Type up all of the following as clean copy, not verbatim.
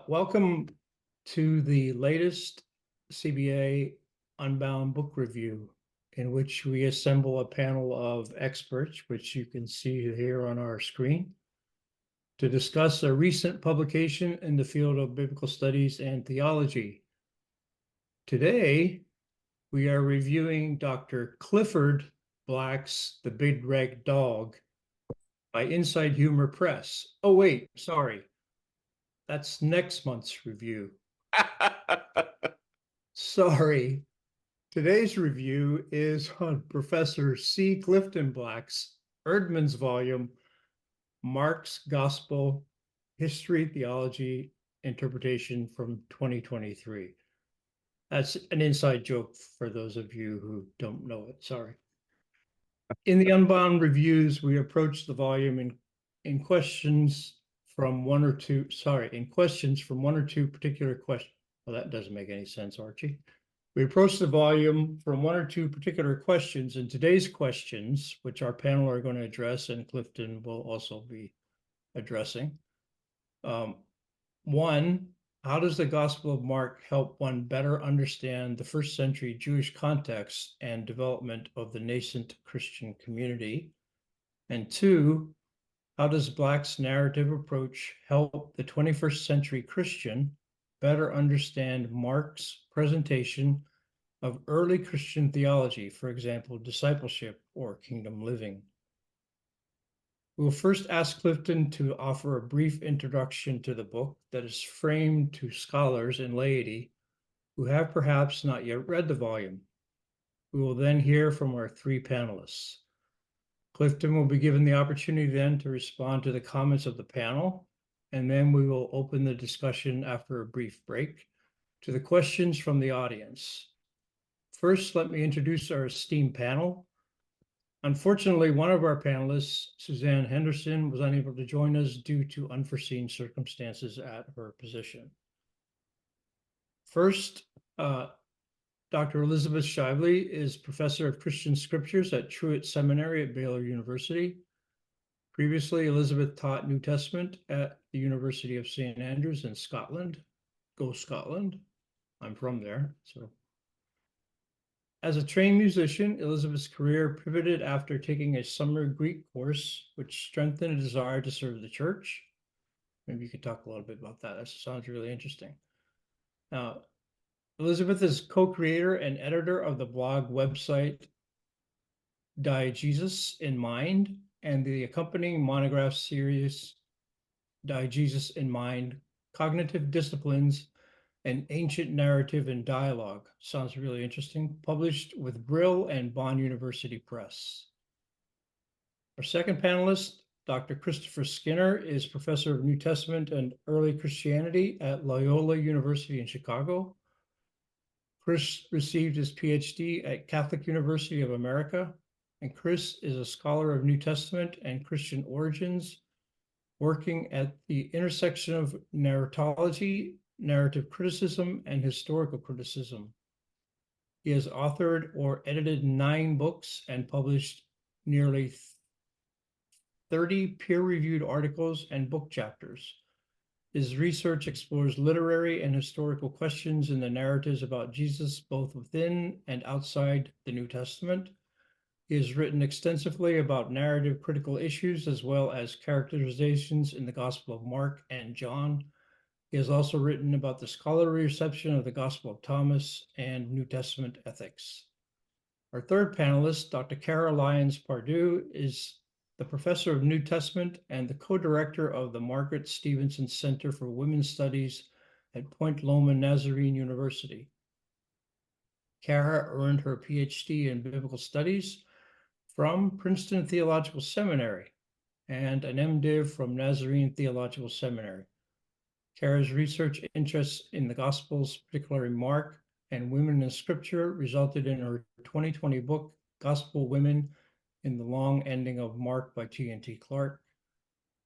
Welcome to the latest CBA Unbound book review, in which we assemble a panel of experts, which you can see here on our screen, to discuss a recent publication in the field of biblical studies and theology. Today, we are reviewing Dr. Clifford Black's The Big Red Dog by Inside Humor Press. Oh, wait, sorry. That's next month's review. Sorry. Today's review is on Professor C. Clifton Black's Erdman's volume, Mark's Gospel, History, Theology, Interpretation from 2023. That's an inside joke for those of you who don't know it. Sorry. In the Unbound reviews, we approach the volume in questions from one or two particular questions. Well, that doesn't make any sense, Archie. We approach the volume from one or two particular questions, and today's questions, which our panel are going to address and Clifton will also be addressing. One, how does the Gospel of Mark help one better understand the first century Jewish context and development of the nascent Christian community? And two, how does Black's narrative approach help the 21st century Christian better understand Mark's presentation of early Christian theology, for example, discipleship or kingdom living? We'll first ask Clifton to offer a brief introduction to the book that is framed to scholars and laity who have perhaps not yet read the volume. We will then hear from our three panelists. Clifton will be given the opportunity then to respond to the comments of the panel, and then we will open the discussion after a brief break to the questions from the audience. First, let me introduce our esteemed panel. Unfortunately, one of our panelists, Suzanne Henderson, was unable to join us due to unforeseen circumstances at her position. First, Dr. Elizabeth Shively is Professor of Christian Scriptures at Truett Seminary at Baylor University. Previously, Elizabeth taught New Testament at the University of St. Andrews in Scotland. Go Scotland. I'm from there, so. As a trained musician, Elizabeth's career pivoted after taking a summer Greek course, which strengthened a desire to serve the church. Maybe you could talk a little bit about that. That sounds really interesting. Now, Elizabeth is co-creator and editor of the blog website Jesus in Mind and the accompanying monograph series Jesus in Mind, Cognitive Disciplines and Ancient Narrative and Dialogue. Sounds really interesting. Published with Brill and Bonn University Press. Our second panelist, Dr. Christopher Skinner, is Professor of New Testament and Early Christianity at Loyola University in Chicago. Chris received his PhD at Catholic University of America, and Chris is a scholar of New Testament and Christian origins, working at the intersection of narratology, narrative criticism, and historical criticism. He has authored or edited 9 books and published nearly 30 peer-reviewed articles and book chapters. His research explores literary and historical questions in the narratives about Jesus, both within and outside the New Testament. He has written extensively about narrative critical issues as well as characterizations in the Gospel of Mark and John. He has also written about the scholarly reception of the Gospel of Thomas and New Testament ethics. Our third panelist, Dr. Cara Lyons-Pardue, is the Professor of New Testament and the co-director of the Margaret Stevenson Center for Women's Studies at Point Loma Nazarene University. Cara earned her PhD in Biblical Studies from Princeton Theological Seminary and an MDiv from Nazarene Theological Seminary. Cara's research interests in the Gospels, particularly Mark and women in Scripture, resulted in her 2020 book, Gospel Women in the Long Ending of Mark by T.N.T. Clark.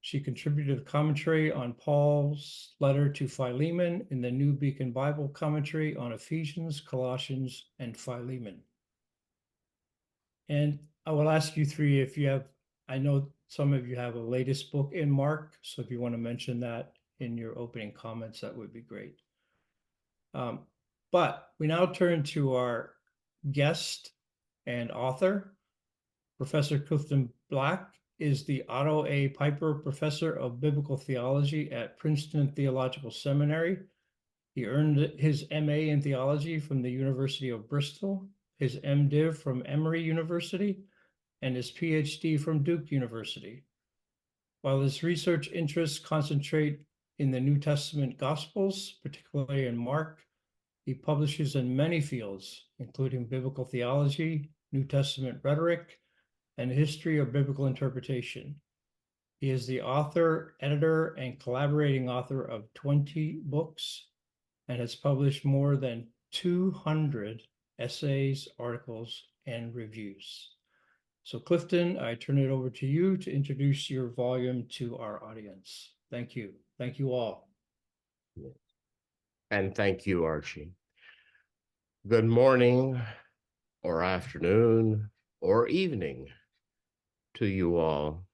She contributed a commentary on Paul's letter to Philemon in the New Beacon Bible commentary on Ephesians, Colossians, and Philemon. And I will ask you three I know some of you have a latest book in Mark, so if you want to mention that in your opening comments, that would be great. But we now turn to our guest and author. Professor Clifton Black is the Otto A. Piper Professor of Biblical Theology at Princeton Theological Seminary. He earned his MA in theology from the University of Bristol, his MDiv from Emory University, and his PhD from Duke University. While his research interests concentrate in the New Testament Gospels, particularly in Mark, he publishes in many fields, including biblical theology, New Testament rhetoric, and history of biblical interpretation. He is the author, editor, and collaborating author of 20 books and has published more than 200 essays, articles, and reviews. So Clifton, I turn it over to you to introduce your volume to our audience. Thank you. Thank you all. And thank you, Archie. Good morning or afternoon or evening to you all.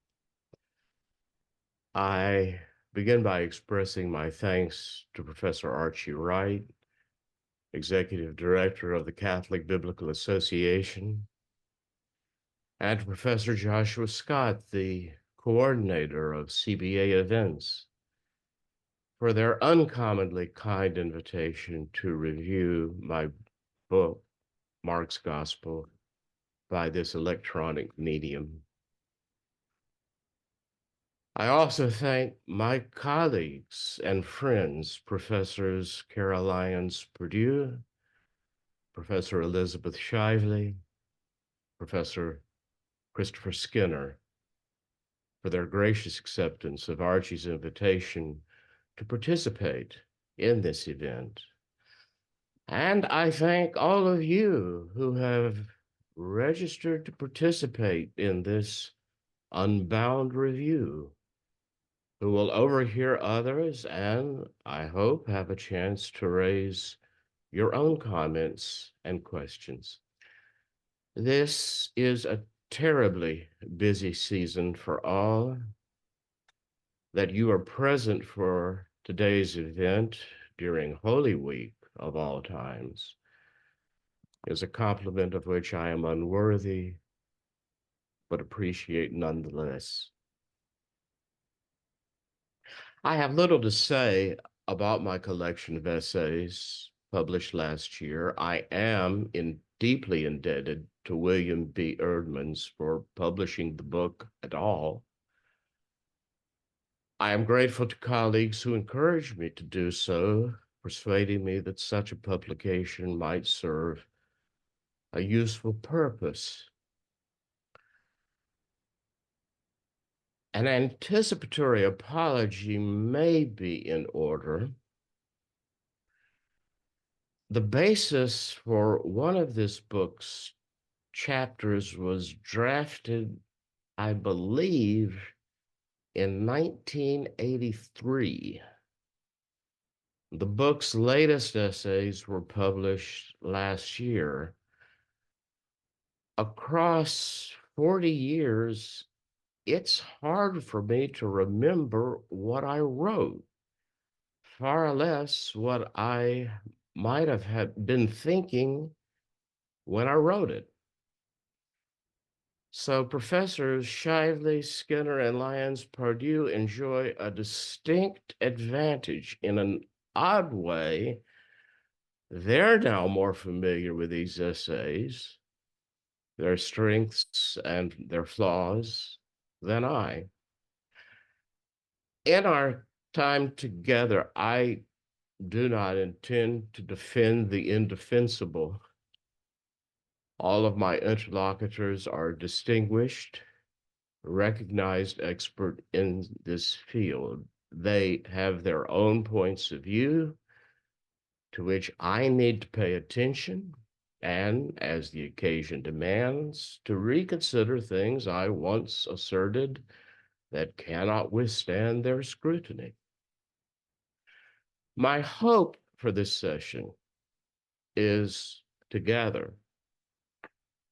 I begin by expressing my thanks to Professor Archie Wright, Executive Director of the Catholic Biblical Association, and to Professor Joshua Scott, the coordinator of CBA events, for their uncommonly kind invitation to review my book, Mark's Gospel, by this electronic medium. I also thank my colleagues and friends, Professors Carol Lyons Purdue, Professor Elizabeth Shively, Professor Christopher Skinner, for their gracious acceptance of Archie's invitation to participate in this event. And I thank all of you who have registered to participate in this Unbound review, who will overhear others and, I hope, have a chance to raise your own comments and questions. This is a terribly busy season for all. That you are present for today's event during Holy Week of all times is a compliment of which I am unworthy, but appreciate nonetheless. I have little to say about my collection of essays published last year. I am deeply indebted to William B. Erdmans for publishing the book at all. I am grateful to colleagues who encouraged me to do so, persuading me that such a publication might serve a useful purpose. An anticipatory apology may be in order. The basis for one of this book's chapters was drafted, I believe, in 1983. The book's latest essays were published last year. Across 40 years, it's hard for me to remember what I wrote, far less what I might have been thinking when I wrote it. So Professors Shively, Skinner, and Lyons Purdue enjoy a distinct advantage. In an odd way, they're now more familiar with these essays, their strengths and their flaws, than I. In our time together, I do not intend to defend the indefensible. All of my interlocutors are distinguished, recognized expert in this field. They have their own points of view to which I need to pay attention and, as the occasion demands, to reconsider things I once asserted that cannot withstand their scrutiny. My hope for this session is together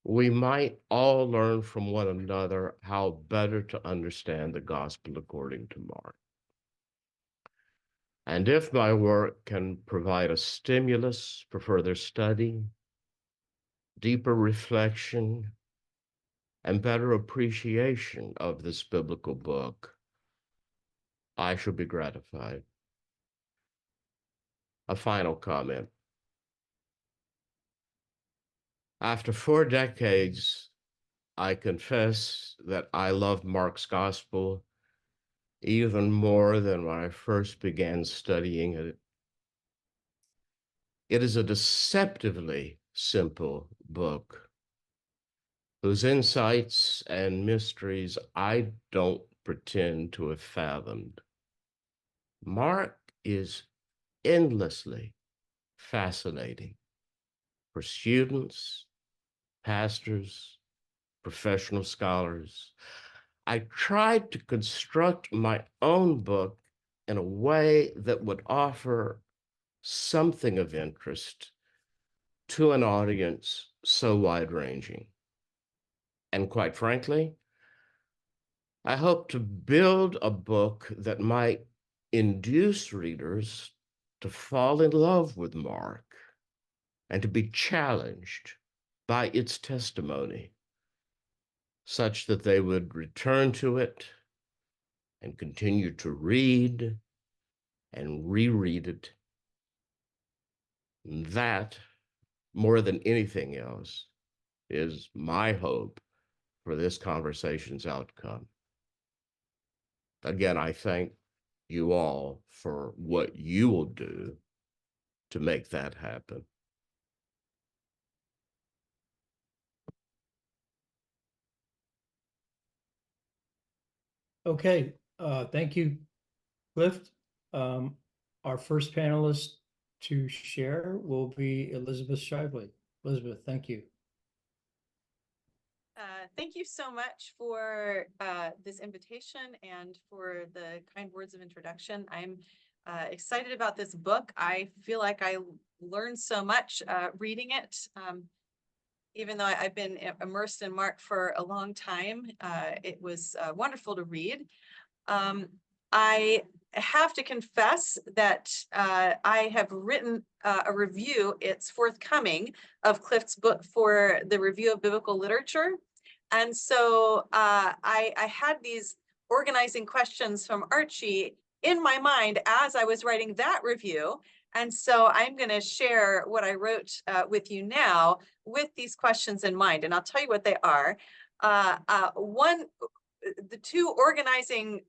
we might all learn from one another how better to understand the gospel according to Mark. And if my work can provide a stimulus for further study, deeper reflection, and better appreciation of this biblical book, I shall be gratified. A final comment. After 4 decades, I confess that I love Mark's gospel even more than when I first began studying it. It is a deceptively simple book whose insights and mysteries I don't pretend to have fathomed. Mark is endlessly fascinating for students, pastors, professional scholars. I tried to construct my own book in a way that would offer something of interest to an audience so wide ranging. And quite frankly, I hope to build a book that might induce readers to fall in love with Mark and to be challenged by its testimony, such that they would return to it and continue to read and reread it. And that, more than anything else, is my hope for this conversation's outcome. Again, I thank you all for what you will do to make that happen. Okay, thank you, Cliff. Our first panelist to share will be Elizabeth Shively. Elizabeth, thank you. Thank you so much for this invitation and for the kind words of introduction. I'm excited about this book. I feel like I learned so much reading it. Even though I've been immersed in Mark for a long time, it was wonderful to read. I have to confess that I have written a review, it's forthcoming, of Clift's book for the Review of Biblical Literature. And so I had these organizing questions from Archie in my mind as I was writing that review. And so I'm going to share what I wrote with you now with these questions in mind. And I'll tell you what they are. The two organizing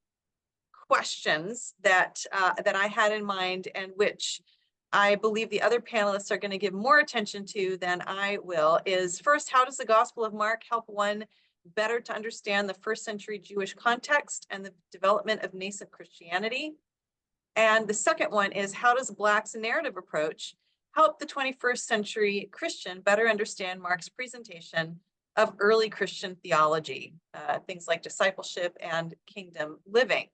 questions that I had in mind, and which I believe the other panelists are going to give more attention to than I will, is first, how does the Gospel of Mark help one better to understand the first century Jewish context and the development of nascent Christianity? And the second one is, how does Black's narrative approach help the 21st century Christian better understand Mark's presentation of early Christian theology, things like discipleship and kingdom living?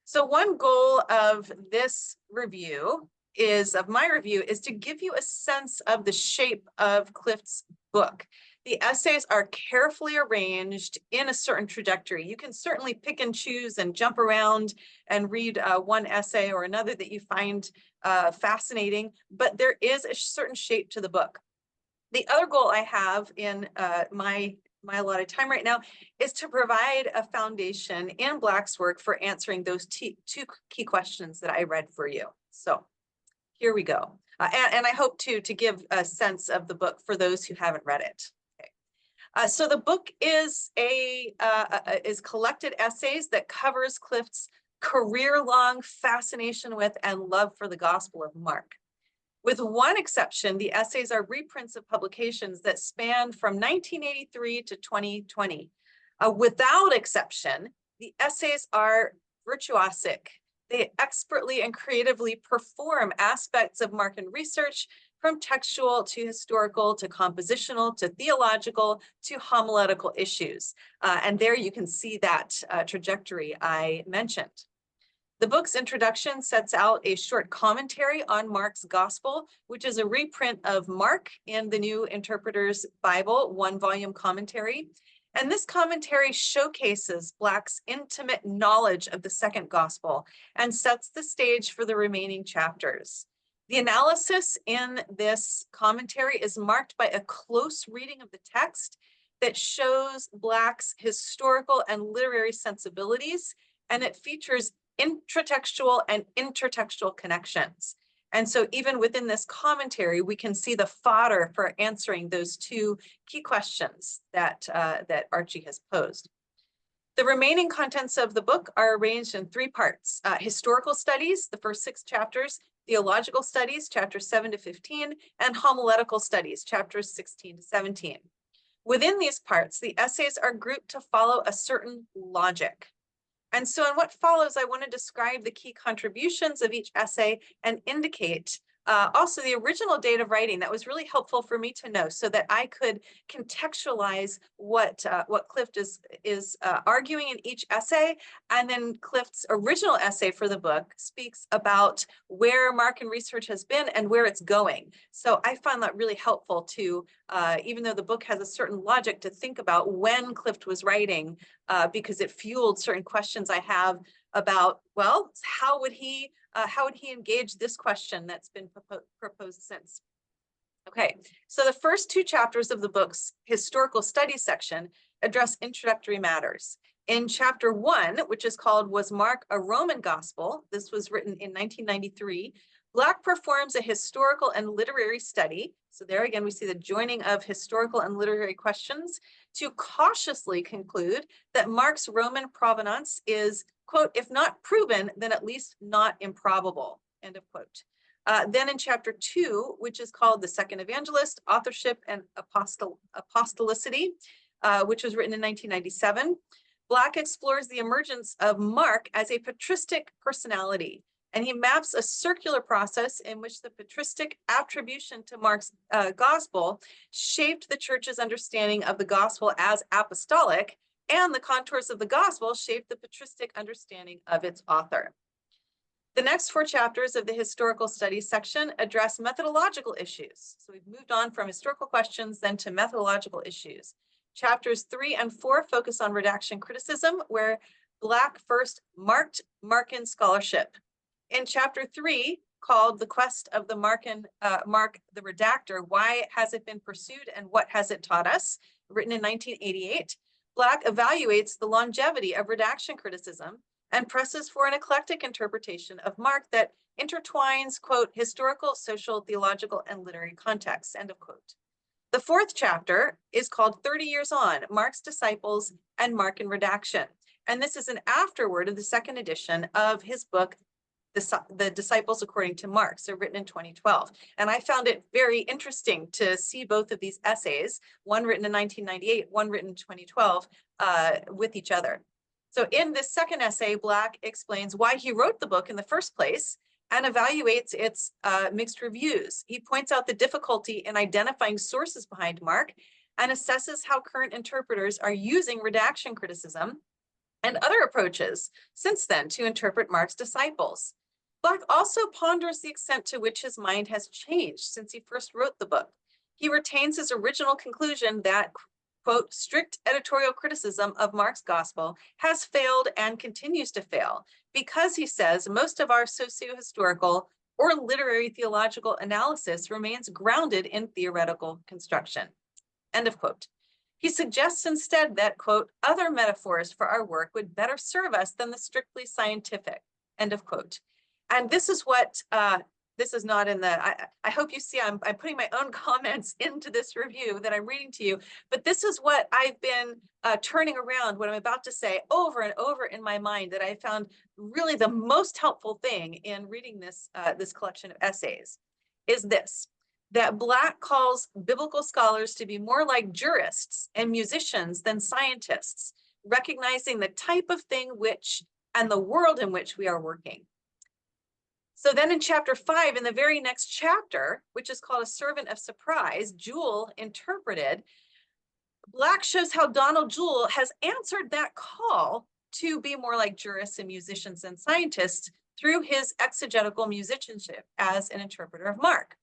So one goal of this review is to give you a sense of the shape of Clift's book. The essays are carefully arranged in a certain trajectory. You can certainly pick and choose and jump around and read one essay or another that you find fascinating, but there is a certain shape to the book. The other goal I have in my allotted time right now is to provide a foundation in Black's work for answering those two key questions that I read for you. So here we go. And I hope to give a sense of the book for those who haven't read it. Okay. So the book is collected essays that covers Clift's career-long fascination with and love for the Gospel of Mark. With one exception, the essays are reprints of publications that span from 1983 to 2020. Without exception, the essays are virtuosic. They expertly and creatively perform aspects of Markan research, from textual to historical to compositional to theological to homiletical issues. And there you can see that trajectory I mentioned. The book's introduction sets out a short commentary on Mark's Gospel, which is a reprint of Mark in the New Interpreter's Bible, one-volume commentary. And this commentary showcases Black's intimate knowledge of the second gospel and sets the stage for the remaining chapters. The analysis in this commentary is marked by a close reading of the text that shows Black's historical and literary sensibilities, and it features intratextual and intertextual connections. And so even within this commentary, we can see the fodder for answering those two key questions that Archie has posed. The remaining contents of the book are arranged in three parts: historical studies, the first 6 chapters, theological studies, chapters 7 to 15, and homiletical studies, chapters 16 to 17. Within these parts, the essays are grouped to follow a certain logic. And so in what follows, I want to describe the key contributions of each essay and indicate also the original date of writing. That was really helpful for me to know so that I could contextualize what Clift is arguing in each essay. And then Clift's original essay for the book speaks about where Markan research has been and where it's going. So I found that really helpful to, even though the book has a certain logic, to think about when Clift was writing, because it fueled certain questions I have about, well, how would he engage this question that's been proposed since? Okay, so the first 2 chapters of the book's historical studies section address introductory matters. In chapter 1, which is called "Was Mark a Roman Gospel?" This was written in 1993. Black performs a historical and literary study. So there again, we see the joining of historical and literary questions to cautiously conclude that Mark's Roman provenance is, quote, if not proven, then at least not improbable, end of quote. Then in chapter 2, which is called "The Second Evangelist, Authorship and Apostolicity," which was written in 1997, Black explores the emergence of Mark as a patristic personality. And he maps a circular process in which the patristic attribution to Mark's gospel shaped the church's understanding of the gospel as apostolic, and the contours of the gospel shaped the patristic understanding of its author. The next 4 chapters of the historical studies section address methodological issues. So we've moved on from historical questions then to methodological issues. Chapters 3 and 4 focus on redaction criticism, where Black first marked Markan scholarship. In chapter 3, called "The Quest of the Mark the Redactor, Why Has It Been Pursued and What Has It Taught Us?" written in 1988, Black evaluates the longevity of redaction criticism and presses for an eclectic interpretation of Mark that intertwines, quote, historical, social, theological, and literary contexts, end of quote. The 4th chapter is called "30 Years On, Mark's Disciples and Markan Redaction." And this is an afterword of the 2nd edition of his book, The Disciples According to Mark, so written in 2012. And I found it very interesting to see both of these essays, one written in 1998, one written in 2012, with each other. So in this 2nd essay, Black explains why he wrote the book in the first place and evaluates its mixed reviews. He points out the difficulty in identifying sources behind Mark and assesses how current interpreters are using redaction criticism and other approaches since then to interpret Mark's disciples. Black also ponders the extent to which his mind has changed since he first wrote the book. He retains his original conclusion that, quote, strict editorial criticism of Mark's gospel has failed and continues to fail because, he says, most of our socio-historical or literary theological analysis remains grounded in theoretical construction, end of quote. He suggests instead that, quote, other metaphors for our work would better serve us than the strictly scientific, end of quote. And this is what, this is not in the, I hope you see I'm putting my own comments into this review that I'm reading to you, but this is what I've been turning around what I'm about to say over and over in my mind, that I found really the most helpful thing in reading this, this collection of essays is this: that Black calls biblical scholars to be more like jurists and musicians than scientists, recognizing the type of thing which and the world in which we are working. So then in chapter 5, in the very next chapter, which is called "A Servant of Surprise, Jewel Interpreted," Black shows how Donald Jewell has answered that call to be more like jurists and musicians and scientists through his exegetical musicianship as an interpreter of Mark.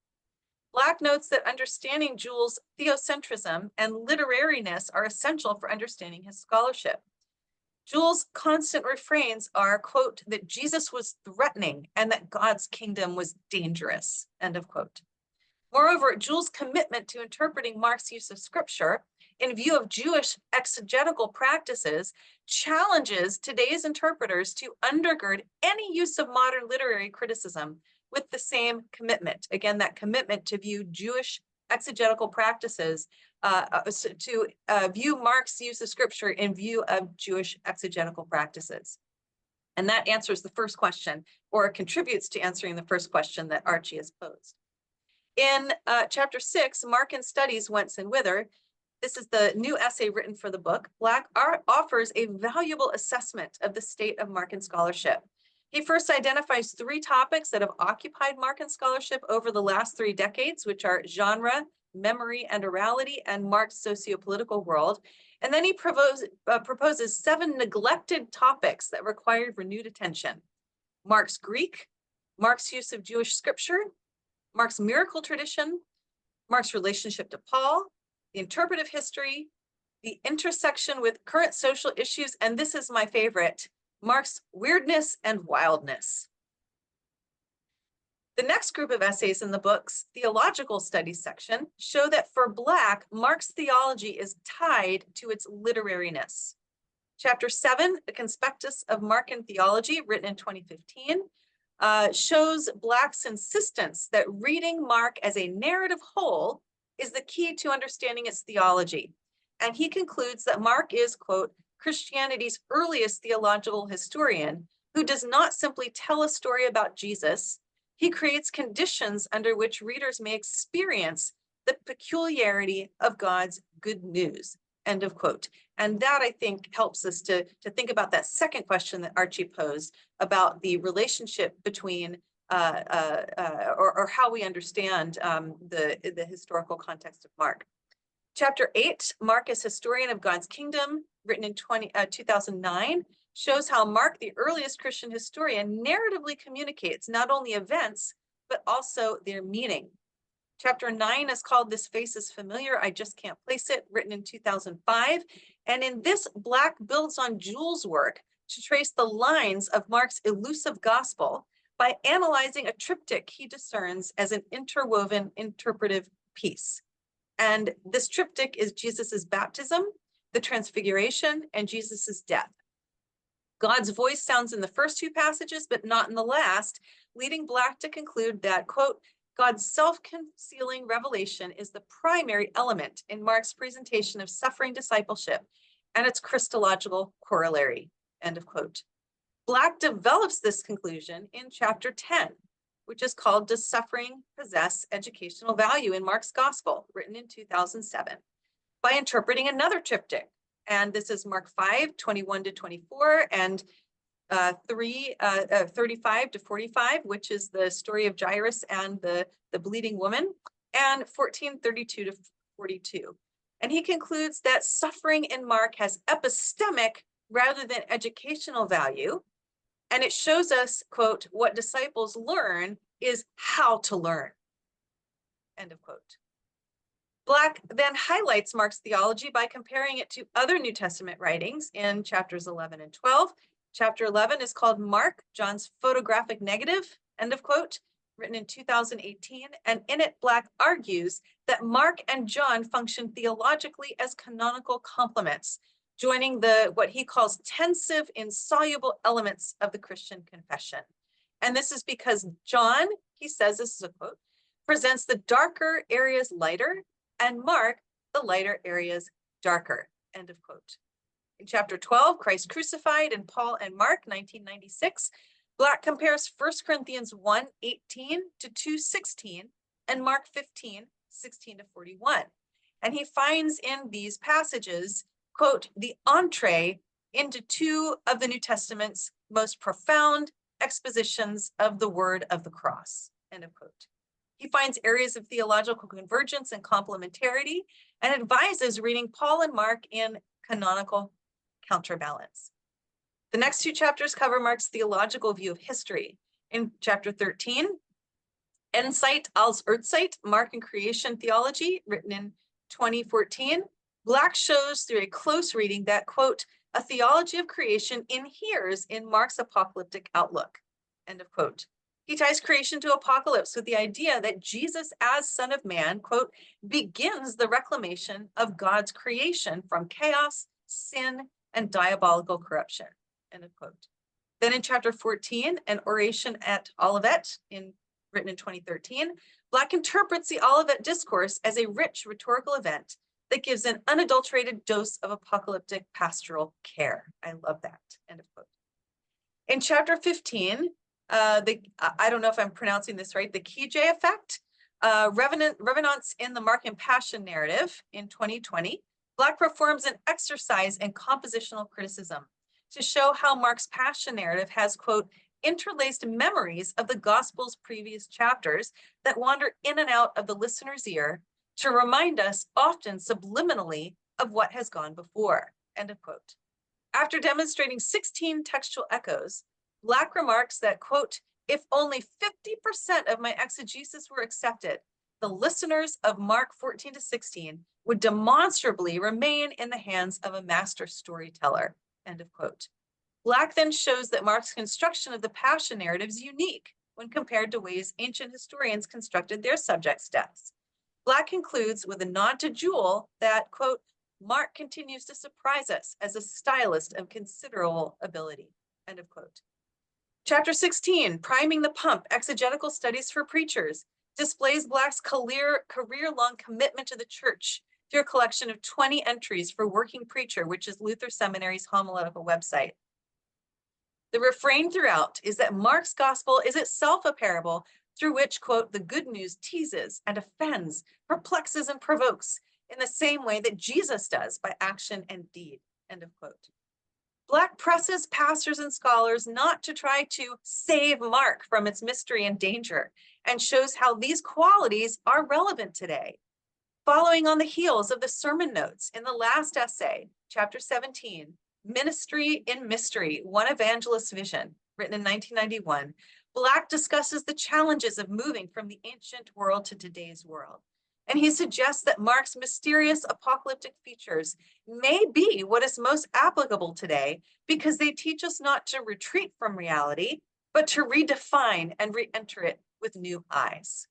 Black notes that understanding Jules' theocentrism and literariness are essential for understanding his scholarship. Jules' constant refrains are, quote, that Jesus was threatening and that God's kingdom was dangerous, end of quote. Moreover, Jules' commitment to interpreting Mark's use of scripture in view of Jewish exegetical practices challenges today's interpreters to undergird any use of modern literary criticism with the same commitment. Again, that commitment to view Jewish exegetical practices, to view Mark's use of scripture in view of Jewish exegetical practices. And that answers the first question, or contributes to answering the first question that Archie has posed. In chapter 6, Mark and Studies Whence and Whither, this is the new essay written for the book. Black offers a valuable assessment of the state of Markan scholarship. He first identifies 3 topics that have occupied Markan scholarship over the last 3 decades, which are genre, memory and orality, and Mark's sociopolitical world. And then he proposes 7 neglected topics that required renewed attention: Mark's Greek, Mark's use of Jewish scripture, Mark's miracle tradition, Mark's relationship to Paul, the interpretive history, the intersection with current social issues, and this is my favorite, Mark's weirdness and wildness. The next group of essays in the book's theological studies section show that for Black, Mark's theology is tied to its literariness. Chapter 7, A Conspectus of Markan Theology, written in 2015, shows Black's insistence that reading Mark as a narrative whole is the key to understanding its theology. And he concludes that Mark is, quote, Christianity's earliest theological historian who does not simply tell a story about Jesus. He creates conditions under which readers may experience the peculiarity of God's good news, end of quote. And that, I think, helps us to think about that second question that Archie posed about the relationship between or how we understand the historical context of Mark. Chapter 8, Mark as Historian of God's Kingdom, written in 2009, shows how Mark, the earliest Christian historian, narratively communicates not only events, but also their meaning. Chapter 9 is called This Face is Familiar, I Just Can't Place It, written in 2005. And in this, Black builds on Jules' work to trace the lines of Mark's elusive gospel by analyzing a triptych he discerns as an interwoven interpretive piece. And this triptych is Jesus's baptism, the transfiguration, and Jesus's death. God's voice sounds in the first 2 passages, but not in the last, leading Black to conclude that, quote, God's self-concealing revelation is the primary element in Mark's presentation of suffering discipleship and its Christological corollary, end of quote. Black develops this conclusion in chapter 10, which is called Does Suffering Possess Educational Value in Mark's Gospel, written in 2007, by interpreting another triptych. And this is Mark 5, 21 to 24, and 35 to 45, which is the story of Jairus and the bleeding woman, and 14, 32 to 42. And he concludes that suffering in Mark has epistemic rather than educational value. And it shows us, quote, what disciples learn is how to learn, end of quote. Black then highlights Mark's theology by comparing it to other New Testament writings in chapters 11 and 12. Chapter 11 is called Mark, John's Photographic Negative, end of quote, written in 2018. And in it, Black argues that Mark and John function theologically as canonical complements, joining what he calls tensive, insoluble elements of the Christian confession. And this is because John, he says, this is a quote, presents the darker areas lighter, and Mark, the lighter areas darker, end of quote. In chapter 12, Christ Crucified in Paul and Mark, 1996, Black compares 1 Corinthians 1:18 to 2:16 and Mark 15:16 to 41. And he finds in these passages, quote, the entree into 2 of the New Testament's most profound expositions of the word of the cross, end of quote. He finds areas of theological convergence and complementarity and advises reading Paul and Mark in canonical counterbalance. The next 2 chapters cover Mark's theological view of history. In chapter 13, Insight als Earthsight, Mark and Creation Theology, written in 2014. Black shows through a close reading that, quote, a theology of creation inheres in Mark's apocalyptic outlook, end of quote. He ties creation to apocalypse with the idea that Jesus as Son of Man, quote, begins the reclamation of God's creation from chaos, sin, and diabolical corruption, end of quote. Then in chapter 14, an oration at Olivet, written in 2013, Black interprets the Olivet Discourse as a rich rhetorical event that gives an unadulterated dose of apocalyptic pastoral care. I love that, end of quote. In chapter 15, I don't know if I'm pronouncing this right, the Kijé effect, revenants in the Mark and Passion narrative in 2020, Black performs an exercise in compositional criticism to show how Mark's Passion narrative has, quote, interlaced memories of the gospel's previous chapters that wander in and out of the listener's ear to remind us, often subliminally, of what has gone before, end of quote. After demonstrating 16 textual echoes, Black remarks that, quote, if only 50% of my exegesis were accepted, the listeners of Mark 14 to 16 would demonstrably remain in the hands of a master storyteller, end of quote. Black then shows that Mark's construction of the Passion narrative is unique when compared to ways ancient historians constructed their subjects' deaths. Black concludes with a nod to Jewel that, quote, Mark continues to surprise us as a stylist of considerable ability, end of quote. Chapter 16, Priming the Pump, Exegetical Studies for Preachers, displays Black's career-long commitment to the church through a collection of 20 entries for Working Preacher, which is Luther Seminary's homiletical website. The refrain throughout is that Mark's gospel is itself a parable through which, quote, the good news teases and offends, perplexes and provokes in the same way that Jesus does by action and deed, end of quote. Black presses pastors and scholars not to try to save Mark from its mystery and danger, and shows how these qualities are relevant today. Following on the heels of the sermon notes in the last essay, chapter 17, Ministry in Mystery, One Evangelist's Vision, written in 1991, Black discusses the challenges of moving from the ancient world to today's world. And he suggests that Mark's mysterious apocalyptic features may be what is most applicable today because they teach us not to retreat from reality, but to redefine and re-enter it with new eyes.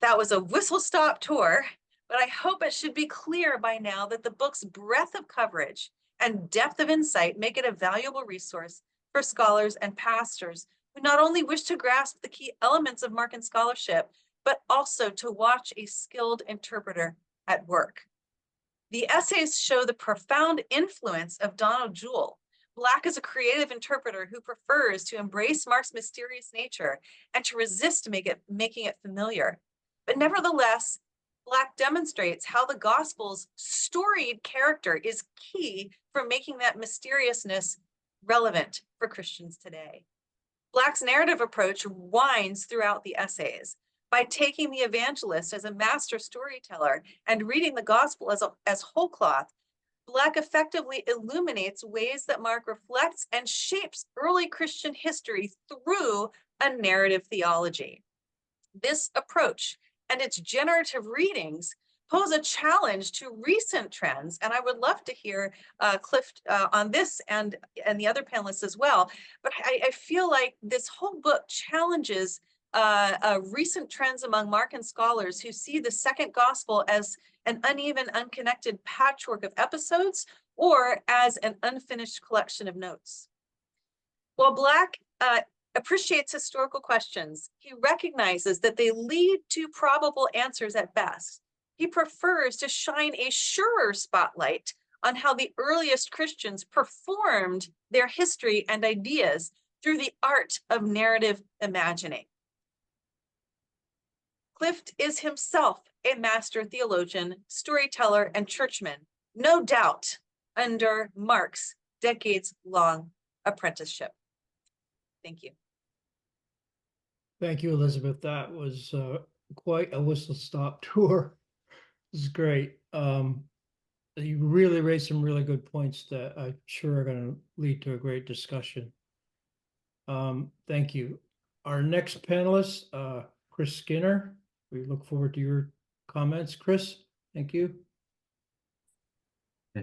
That was a whistle-stop tour, but I hope it should be clear by now that the book's breadth of coverage and depth of insight make it a valuable resource for scholars and pastors who not only wish to grasp the key elements of Markan scholarship, but also to watch a skilled interpreter at work. The essays show the profound influence of Donald Jewell. Black is a creative interpreter who prefers to embrace Mark's mysterious nature and to resist making it familiar. But nevertheless, Black demonstrates how the gospel's storied character is key for making that mysteriousness relevant for Christians today. Black's narrative approach winds throughout the essays. By taking the evangelist as a master storyteller and reading the gospel as whole cloth, Black effectively illuminates ways that Mark reflects and shapes early Christian history through a narrative theology. This approach and its generative readings pose a challenge to recent trends, and I would love to hear Clifton on this and the other panelists as well. But I feel like this whole book challenges recent trends among Markan scholars who see the second gospel as an uneven, unconnected patchwork of episodes or as an unfinished collection of notes. While Black appreciates historical questions, he recognizes that they lead to probable answers at best. He prefers to shine a surer spotlight on how the earliest Christians performed their history and ideas through the art of narrative imagining. Clift is himself a master theologian, storyteller, and churchman, no doubt under Mark's decades-long apprenticeship. Thank you. Thank you, Elizabeth. That was quite a whistle-stop tour. This is great. You really raised some really good points that I'm sure are going to lead to a great discussion. Thank you. Our next panelist, Chris Skinner. We look forward to your comments. Chris, thank you.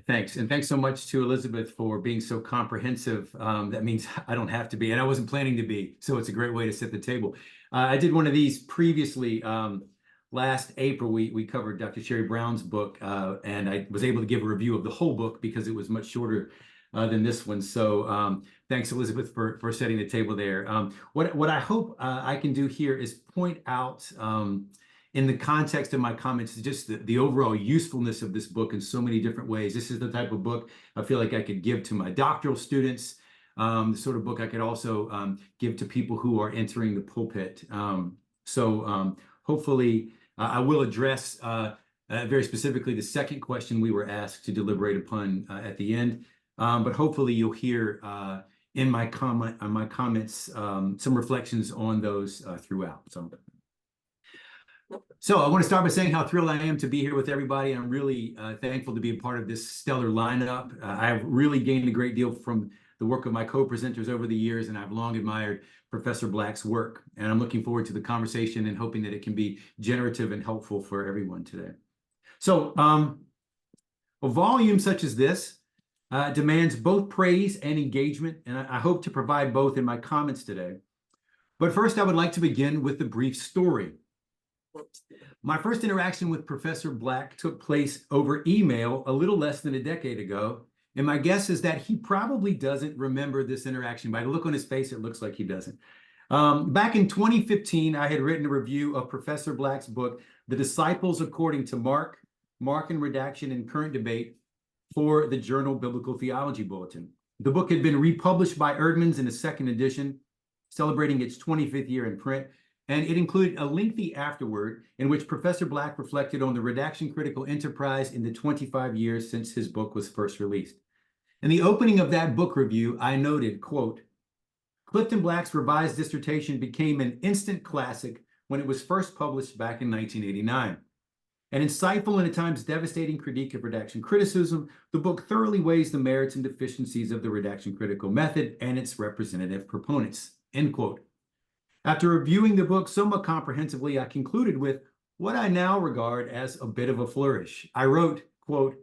Thanks. And thanks so much to Elizabeth for being so comprehensive. That means I don't have to be, and I wasn't planning to be. So it's a great way to set the table. I did one of these previously. Last April, we covered Dr. Sherry Brown's book, and I was able to give a review of the whole book because it was much shorter than this one. So thanks, Elizabeth, for setting the table there. What I hope I can do here is point out in the context of my comments, just the overall usefulness of this book in so many different ways. This is the type of book I feel like I could give to my doctoral students, the sort of book I could also give to people who are entering the pulpit. Hopefully I will address very specifically the second question we were asked to deliberate upon at the end. But hopefully you'll hear in my comments some reflections on those throughout. So I want to start by saying how thrilled I am to be here with everybody. I'm really thankful to be a part of this stellar lineup. I've really gained a great deal from the work of my co-presenters over the years, and I've long admired Professor Black's work. And I'm looking forward to the conversation and hoping that it can be generative and helpful for everyone today. So a volume such as this demands both praise and engagement, and I hope to provide both in my comments today. But first, I would like to begin with a brief story. My first interaction with Professor Black took place over email a little less than a decade ago, and my guess is that he probably doesn't remember this interaction. By the look on his face, it looks like he doesn't. Back in 2015, I had written a review of Professor Black's book, The Disciples According to Mark, Mark and Redaction in Current Debate, for the Journal Biblical Theology Bulletin. The book had been republished by Erdman's in a second edition, celebrating its 25th year in print, and it included a lengthy afterword in which Professor Black reflected on the redaction critical enterprise in the 25 years since his book was first released. In the opening of that book review, I noted, quote, Clifton Black's revised dissertation became an instant classic when it was first published back in 1989. An insightful and at times devastating critique of redaction criticism, the book thoroughly weighs the merits and deficiencies of the redaction critical method and its representative proponents, end quote. After reviewing the book somewhat comprehensively, I concluded with what I now regard as a bit of a flourish. I wrote, quote,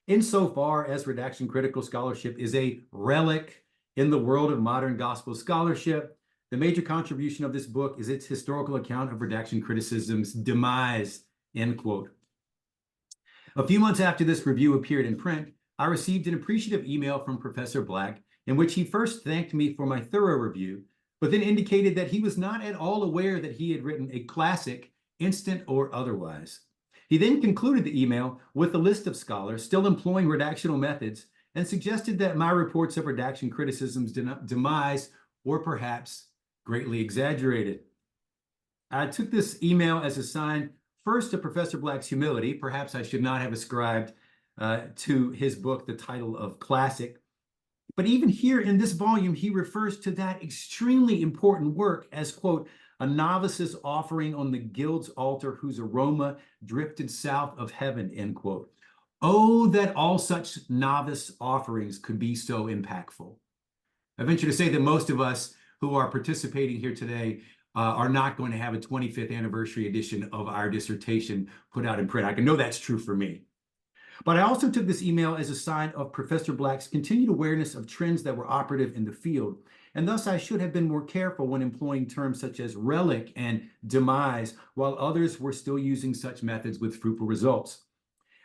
insofar as redaction critical scholarship is a relic in the world of modern gospel scholarship, the major contribution of this book is its historical account of redaction criticism's demise, end quote. A few months after this review appeared in print, I received an appreciative email from Professor Black in which he first thanked me for my thorough review, but then indicated that he was not at all aware that he had written a classic, instant or otherwise. He then concluded the email with a list of scholars still employing redactional methods and suggested that my reports of redaction criticism's demise were perhaps greatly exaggerated. I took this email as a sign, first, of Professor Black's humility. Perhaps I should not have ascribed to his book the title of classic. But even here in this volume, he refers to that extremely important work as, quote, a novice's offering on the guild's altar whose aroma drifted south of heaven, end quote. Oh, that all such novice offerings could be so impactful. I venture to say that most of us who are participating here today are not going to have a 25th anniversary edition of our dissertation put out in print. I can know that's true for me. But I also took this email as a sign of Professor Black's continued awareness of trends that were operative in the field, and thus I should have been more careful when employing terms such as relic and demise, while others were still using such methods with fruitful results.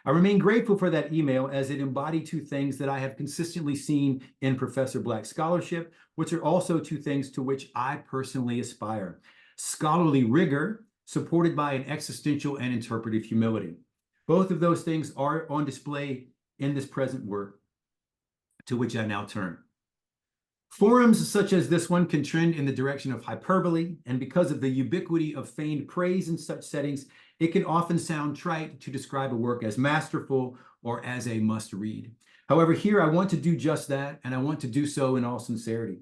I remain grateful for that email as it embodied two things that I have consistently seen in Professor Black's scholarship, which are also two things to which I personally aspire: scholarly rigor, supported by an existential and interpretive humility. Both of those things are on display in this present work, to which I now turn. Forums such as this one can trend in the direction of hyperbole, and because of the ubiquity of feigned praise in such settings, it can often sound trite to describe a work as masterful or as a must-read. However, here I want to do just that, and I want to do so in all sincerity.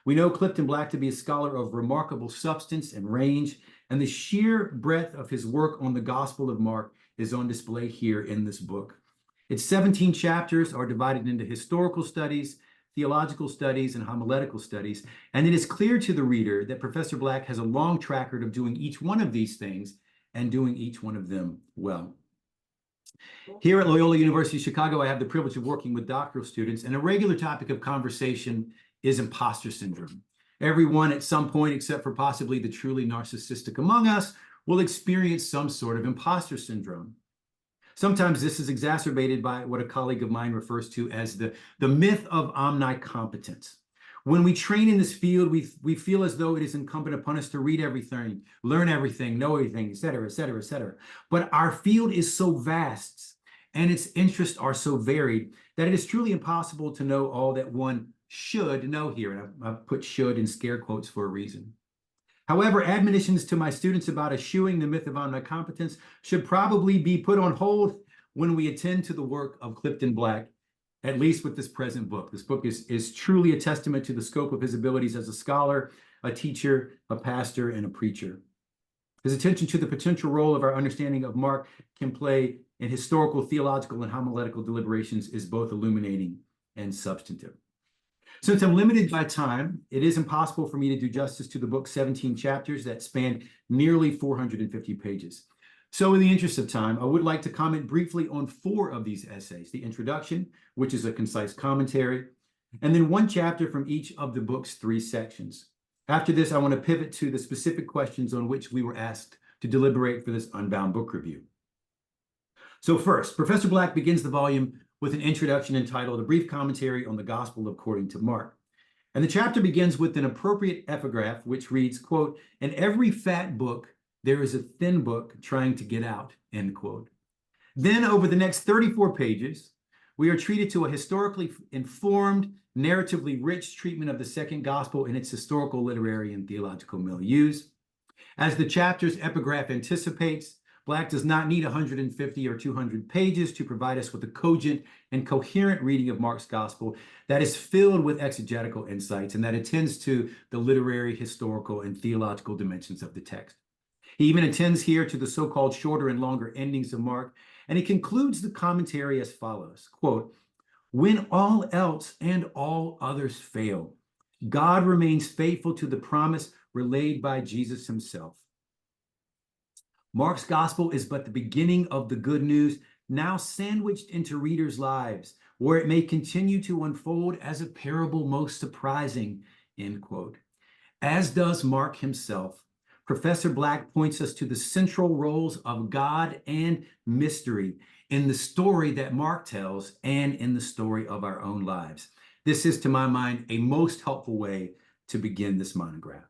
We know Clifton Black to be a scholar of remarkable substance and range, and the sheer breadth of his work on the Gospel of Mark is on display here in this book. Its 17 chapters are divided into historical studies, theological studies, and homiletical studies, and it is clear to the reader that Professor Black has a long track record of doing each one of these things and doing each one of them well. Here at Loyola University Chicago, I have the privilege of working with doctoral students, and a regular topic of conversation is imposter syndrome. Everyone at some point, except for possibly the truly narcissistic among us, will experience some sort of imposter syndrome. Sometimes this is exacerbated by what a colleague of mine refers to as the myth of omnicompetence. When we train in this field, we feel as though it is incumbent upon us to read everything, learn everything, know everything, et cetera, et cetera, et cetera. But our field is so vast and its interests are so varied that it is truly impossible to know all that one should know here. And I've put should in scare quotes for a reason. However, admonitions to my students about eschewing the myth of omnicompetence should probably be put on hold when we attend to the work of Clifton Black, at least with this present book. This book is truly a testament to the scope of his abilities as a scholar, a teacher, a pastor, and a preacher. His attention to the potential role of our understanding of Mark can play in historical, theological, and homiletical deliberations is both illuminating and substantive. Since I'm limited by time, it is impossible for me to do justice to the book's 17 chapters that span nearly 450 pages. So in the interest of time, I would like to comment briefly on 4 of these essays: the introduction, which is a concise commentary, and then 1 chapter from each of the book's 3 sections. After this, I want to pivot to the specific questions on which we were asked to deliberate for this Unbound book review. So first, Professor Black begins the volume with an introduction entitled A Brief Commentary on the Gospel According to Mark. And the chapter begins with an appropriate epigraph, which reads, quote, "In every fat book, there is a thin book trying to get out," end quote. Then over the next 34 pages, we are treated to a historically informed, narratively rich treatment of the second gospel in its historical, literary, and theological milieus. As the chapter's epigraph anticipates, Black does not need 150 or 200 pages to provide us with a cogent and coherent reading of Mark's gospel that is filled with exegetical insights and that attends to the literary, historical, and theological dimensions of the text. He even attends here to the so-called shorter and longer endings of Mark, and he concludes the commentary as follows, quote, "When all else and all others fail, God remains faithful to the promise relayed by Jesus himself. Mark's gospel is but the beginning of the good news now sandwiched into readers' lives, where it may continue to unfold as a parable most surprising," end quote. As does Mark himself, Professor Black points us to the central roles of God and mystery in the story that Mark tells and in the story of our own lives. This is, to my mind, a most helpful way to begin this monograph.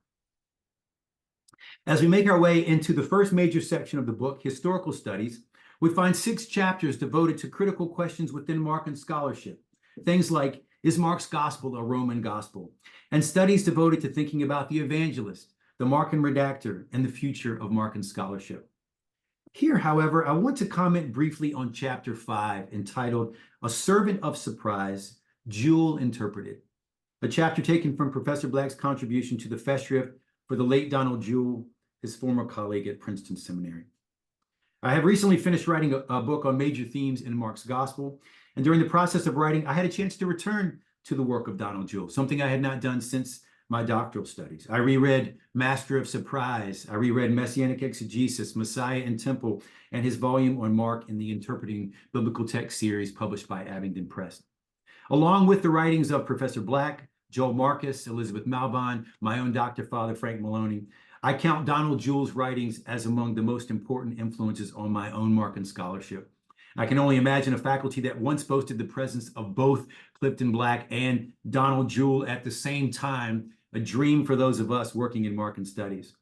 As we make our way into the first major section of the book, Historical Studies, we find 6 chapters devoted to critical questions within Markan scholarship. Things like, is Mark's gospel a Roman gospel? And studies devoted to thinking about the evangelist, the Markan redactor, and the future of Markan scholarship. Here, however, I want to comment briefly on chapter 5, entitled A Servant of Surprise, Jewel Interpreted, a chapter taken from Professor Black's contribution to the festschrift for the late Donald Jewell, his former colleague at Princeton Seminary. I have recently finished writing a book on major themes in Mark's gospel, and during the process of writing, I had a chance to return to the work of Donald Jewell, something I had not done since my doctoral studies. I reread Master of Surprise, I reread Messianic Exegesis, Messiah and Temple, and his volume on Mark in the Interpreting Biblical Text series published by Abingdon Press. Along with the writings of Professor Black, Joel Marcus, Elizabeth Malbon, my own Dr. Father Frank Maloney, I count Donald Jewell's writings as among the most important influences on my own Markan scholarship. I can only imagine a faculty that once boasted the presence of both Clifton Black and Donald Jewell at the same time, a dream for those of us working in Markan studies.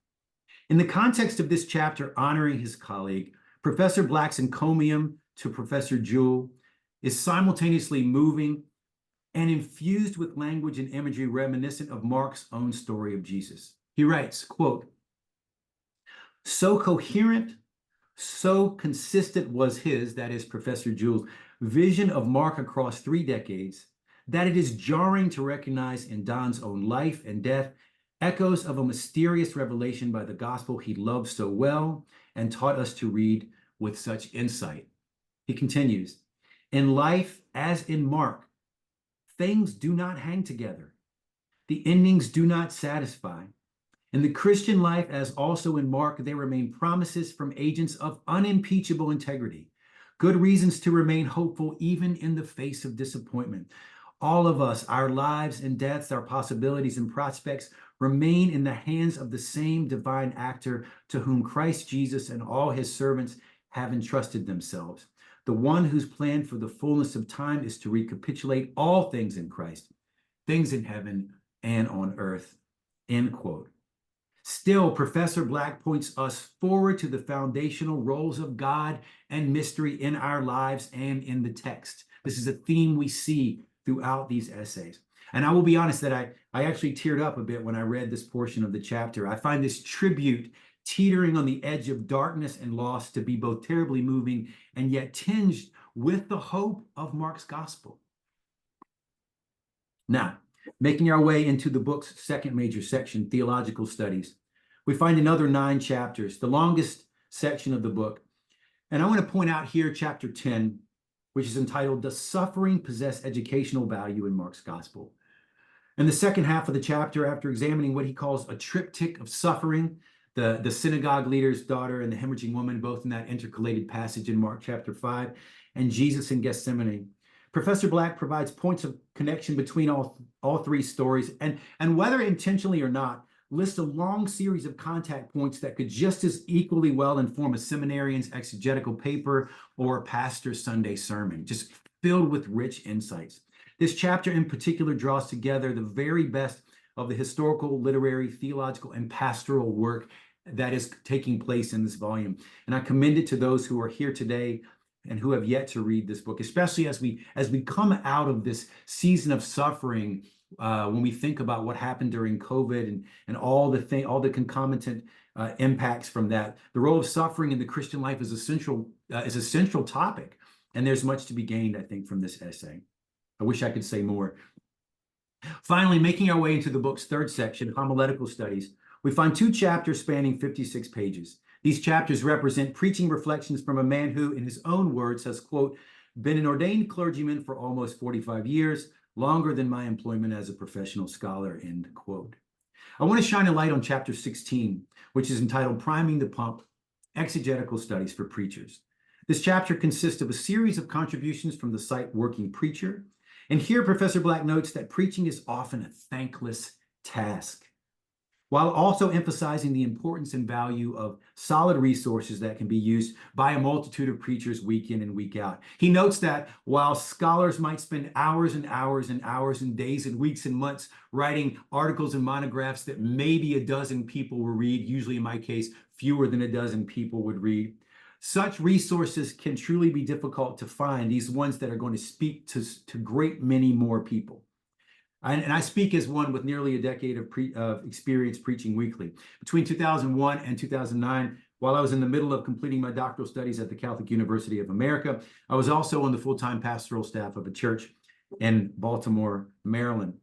In the context of this chapter honoring his colleague, Professor Black's encomium to Professor Jewell is simultaneously moving and infused with language and imagery reminiscent of Mark's own story of Jesus. He writes, quote, "So coherent, so consistent was his," that is Professor Jewell's, "vision of Mark across 3 decades, that it is jarring to recognize in Don's own life and death echoes of a mysterious revelation by the gospel he loved so well and taught us to read with such insight." He continues, "In life, as in Mark, things do not hang together. The endings do not satisfy. In the Christian life, as also in Mark, there remain promises from agents of unimpeachable integrity, good reasons to remain hopeful even in the face of disappointment. All of us, our lives and deaths, our possibilities and prospects remain in the hands of the same divine actor to whom Christ Jesus and all his servants have entrusted themselves. The one whose plan for the fullness of time is to recapitulate all things in Christ, things in heaven and on earth. End quote. Still, Professor Black points us forward to the foundational roles of God and mystery in our lives and in the text. This is a theme we see throughout these essays. And I will be honest that I actually teared up a bit when I read this portion of the chapter. I find this tribute teetering on the edge of darkness and loss to be both terribly moving and yet tinged with the hope of Mark's gospel. Now, making our way into the book's second major section, Theological Studies, we find another 9 chapters, the longest section of the book. And I want to point out here chapter 10, which is entitled, Does Suffering Possess Educational Value in Mark's Gospel? In the second half of the chapter, after examining what he calls a triptych of suffering, the synagogue leader's daughter and the hemorrhaging woman, both in that intercalated passage in Mark chapter 5, and Jesus in Gethsemane, Professor Black provides points of connection between all 3 stories, and whether intentionally or not, lists a long series of contact points that could just as equally well inform a seminarian's exegetical paper or a pastor's Sunday sermon, just filled with rich insights. This chapter in particular draws together the very best of the historical, literary, theological, and pastoral work that is taking place in this volume. And I commend it to those who are here today and who have yet to read this book, especially as we come out of this season of suffering, when we think about what happened during COVID and all the concomitant impacts from that. The role of suffering in the Christian life is a central topic, and there's much to be gained, I think, from this essay. I wish I could say more. Finally, making our way into the book's third section, Homiletical Studies, we find 2 chapters spanning 56 pages. These chapters represent preaching reflections from a man who, in his own words, has, quote, been an ordained clergyman for almost 45 years, longer than my employment as a professional scholar, end quote. I want to shine a light on chapter 16, which is entitled Priming the Pump, Exegetical Studies for Preachers. This chapter consists of a series of contributions from the site Working Preacher. And here, Professor Black notes that preaching is often a thankless task, while also emphasizing the importance and value of solid resources that can be used by a multitude of preachers week in and week out. He notes that while scholars might spend hours and hours and hours and days and weeks and months writing articles and monographs that maybe a dozen people will read, usually in my case, fewer than a dozen people would read, such resources can truly be difficult to find, these ones that are going to speak to great many more people. And I speak as one with nearly a decade of experience preaching weekly. Between 2001 and 2009, while I was in the middle of completing my doctoral studies at the Catholic University of America, I was also on the full-time pastoral staff of a church in Baltimore, Maryland.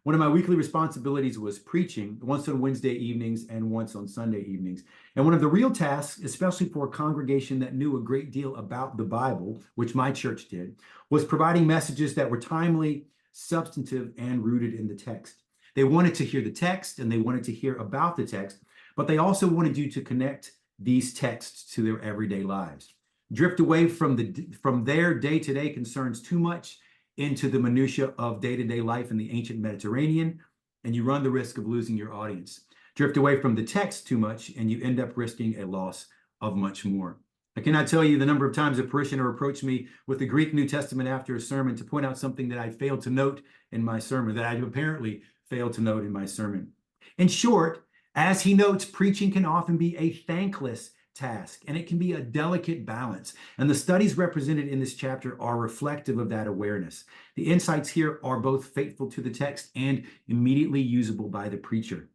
One of my weekly responsibilities was preaching, once on Wednesday evenings and once on Sunday evenings. And one of the real tasks, especially for a congregation that knew a great deal about the Bible, which my church did, was providing messages that were timely, substantive, and rooted in the text. They wanted to hear the text and they wanted to hear about the text, but they also wanted you to connect these texts to their everyday lives. Drift away from their day-to-day concerns too much into the minutia of day-to-day life in the ancient Mediterranean, and you run the risk of losing your audience. Drift away from the text too much, and you end up risking a loss of much more. I cannot tell you the number of times a parishioner approached me with the Greek New Testament after a sermon to point out something that I failed to note in my sermon, that I apparently failed to note in my sermon. In short, as he notes, preaching can often be a thankless task, and it can be a delicate balance. And the studies represented in this chapter are reflective of that awareness. The insights here are both faithful to the text and immediately usable by the preacher.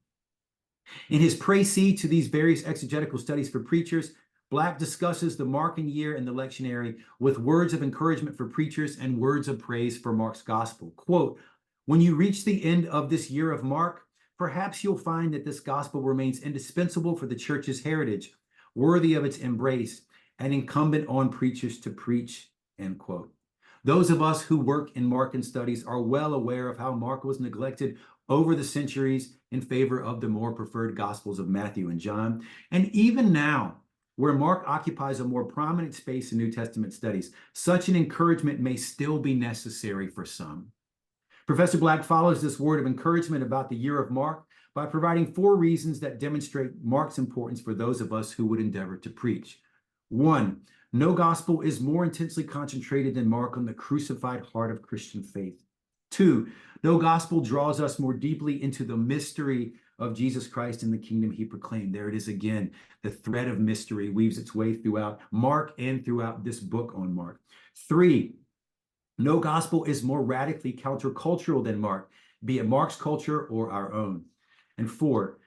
In his précis to these various exegetical studies for preachers, Black discusses the Markan year in the lectionary with words of encouragement for preachers and words of praise for Mark's gospel. Quote, when you reach the end of this year of Mark, perhaps you'll find that this gospel remains indispensable for the church's heritage, worthy of its embrace, and incumbent on preachers to preach, end quote. Those of us who work in Markan studies are well aware of how Mark was neglected over the centuries in favor of the more preferred Gospels of Matthew and John. And even now, where Mark occupies a more prominent space in New Testament studies, such an encouragement may still be necessary for some. Professor Black follows this word of encouragement about the year of Mark by providing 4 reasons that demonstrate Mark's importance for those of us who would endeavor to preach. 1, no gospel is more intensely concentrated than Mark on the crucified heart of Christian faith. 2, no gospel draws us more deeply into the mystery of Jesus Christ and the kingdom he proclaimed. There it is again. The thread of mystery weaves its way throughout Mark and throughout this book on Mark. 3, no gospel is more radically countercultural than Mark, be it Mark's culture or our own. And 4,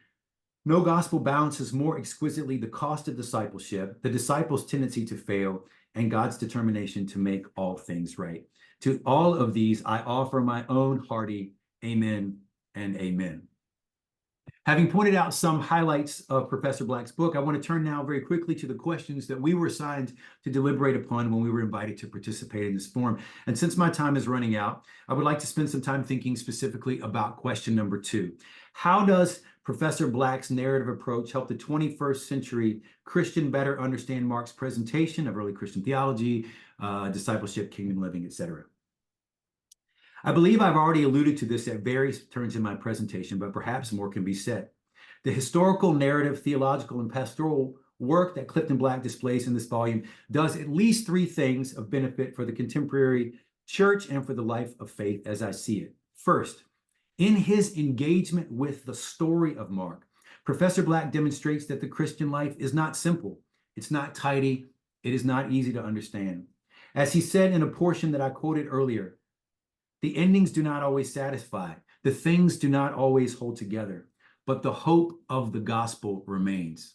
no gospel balances more exquisitely the cost of discipleship, the disciples' tendency to fail, and God's determination to make all things right. To all of these, I offer my own hearty amen and amen. Having pointed out some highlights of Professor Black's book, I want to turn now very quickly to the questions that we were assigned to deliberate upon when we were invited to participate in this forum. And since my time is running out, I would like to spend some time thinking specifically about question number 2. How does Professor Black's narrative approach help the 21st century Christian better understand Mark's presentation of early Christian theology, discipleship, kingdom living, etc.? I believe I've already alluded to this at various turns in my presentation, but perhaps more can be said. The historical, narrative, theological, and pastoral work that Clifton Black displays in this volume does at least 3 things of benefit for the contemporary church and for the life of faith as I see it. First, in his engagement with the story of Mark, Professor Black demonstrates that the Christian life is not simple, it's not tidy, it is not easy to understand. As he said in a portion that I quoted earlier, the endings do not always satisfy. The things do not always hold together, but the hope of the gospel remains.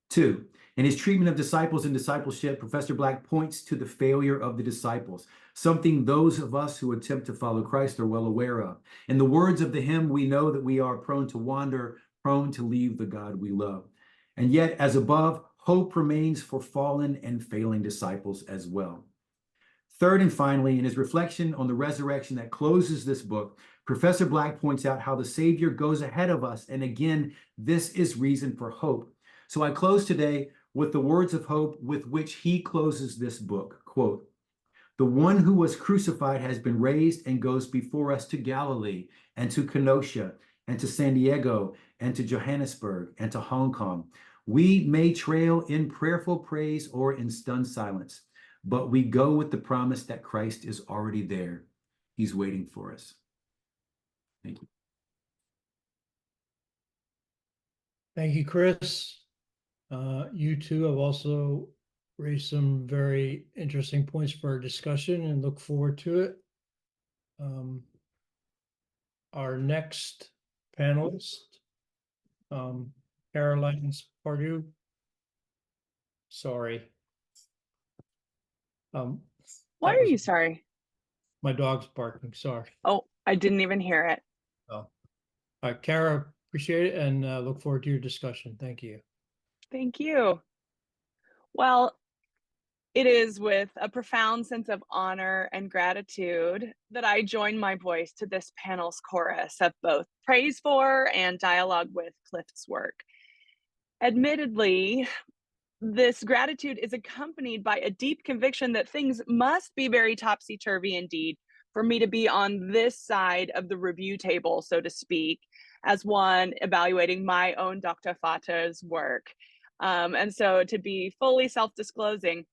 2, in his treatment of disciples and discipleship, Professor Black points to the failure of the disciples, something those of us who attempt to follow Christ are well aware of. In the words of the hymn, we know that we are prone to wander, prone to leave the God we love. And yet, as above, hope remains for fallen and failing disciples as well. Third and finally, in his reflection on the resurrection that closes this book, Professor Black points out how the Savior goes ahead of us. And again, this is reason for hope. So I close today with the words of hope with which he closes this book. Quote, "The one who was crucified has been raised and goes before us to Galilee and to Kenosha and to San Diego and to Johannesburg and to Hong Kong. We may trail in prayerful praise or in stunned silence, but we go with the promise that Christ is already there. He's waiting for us." Thank you. Thank you, Chris. You two have also raised some very interesting points for our discussion and look forward to it. Our next panelist, Caroline Pardue. Sorry. Why that are was- you sorry? My dog's barking, sorry. Oh, I didn't even hear it. Oh. Kara, appreciate it and look forward to your discussion. Thank you. Thank you. Well, it is with a profound sense of honor and gratitude that I join my voice to this panel's chorus of both praise for and dialogue with Clift's work. Admittedly, this gratitude is accompanied by a deep conviction that things must be very topsy-turvy indeed for me to be on this side of the review table, so to speak, as one evaluating my own Dr. Fata's work. And so to be fully self-disclosing,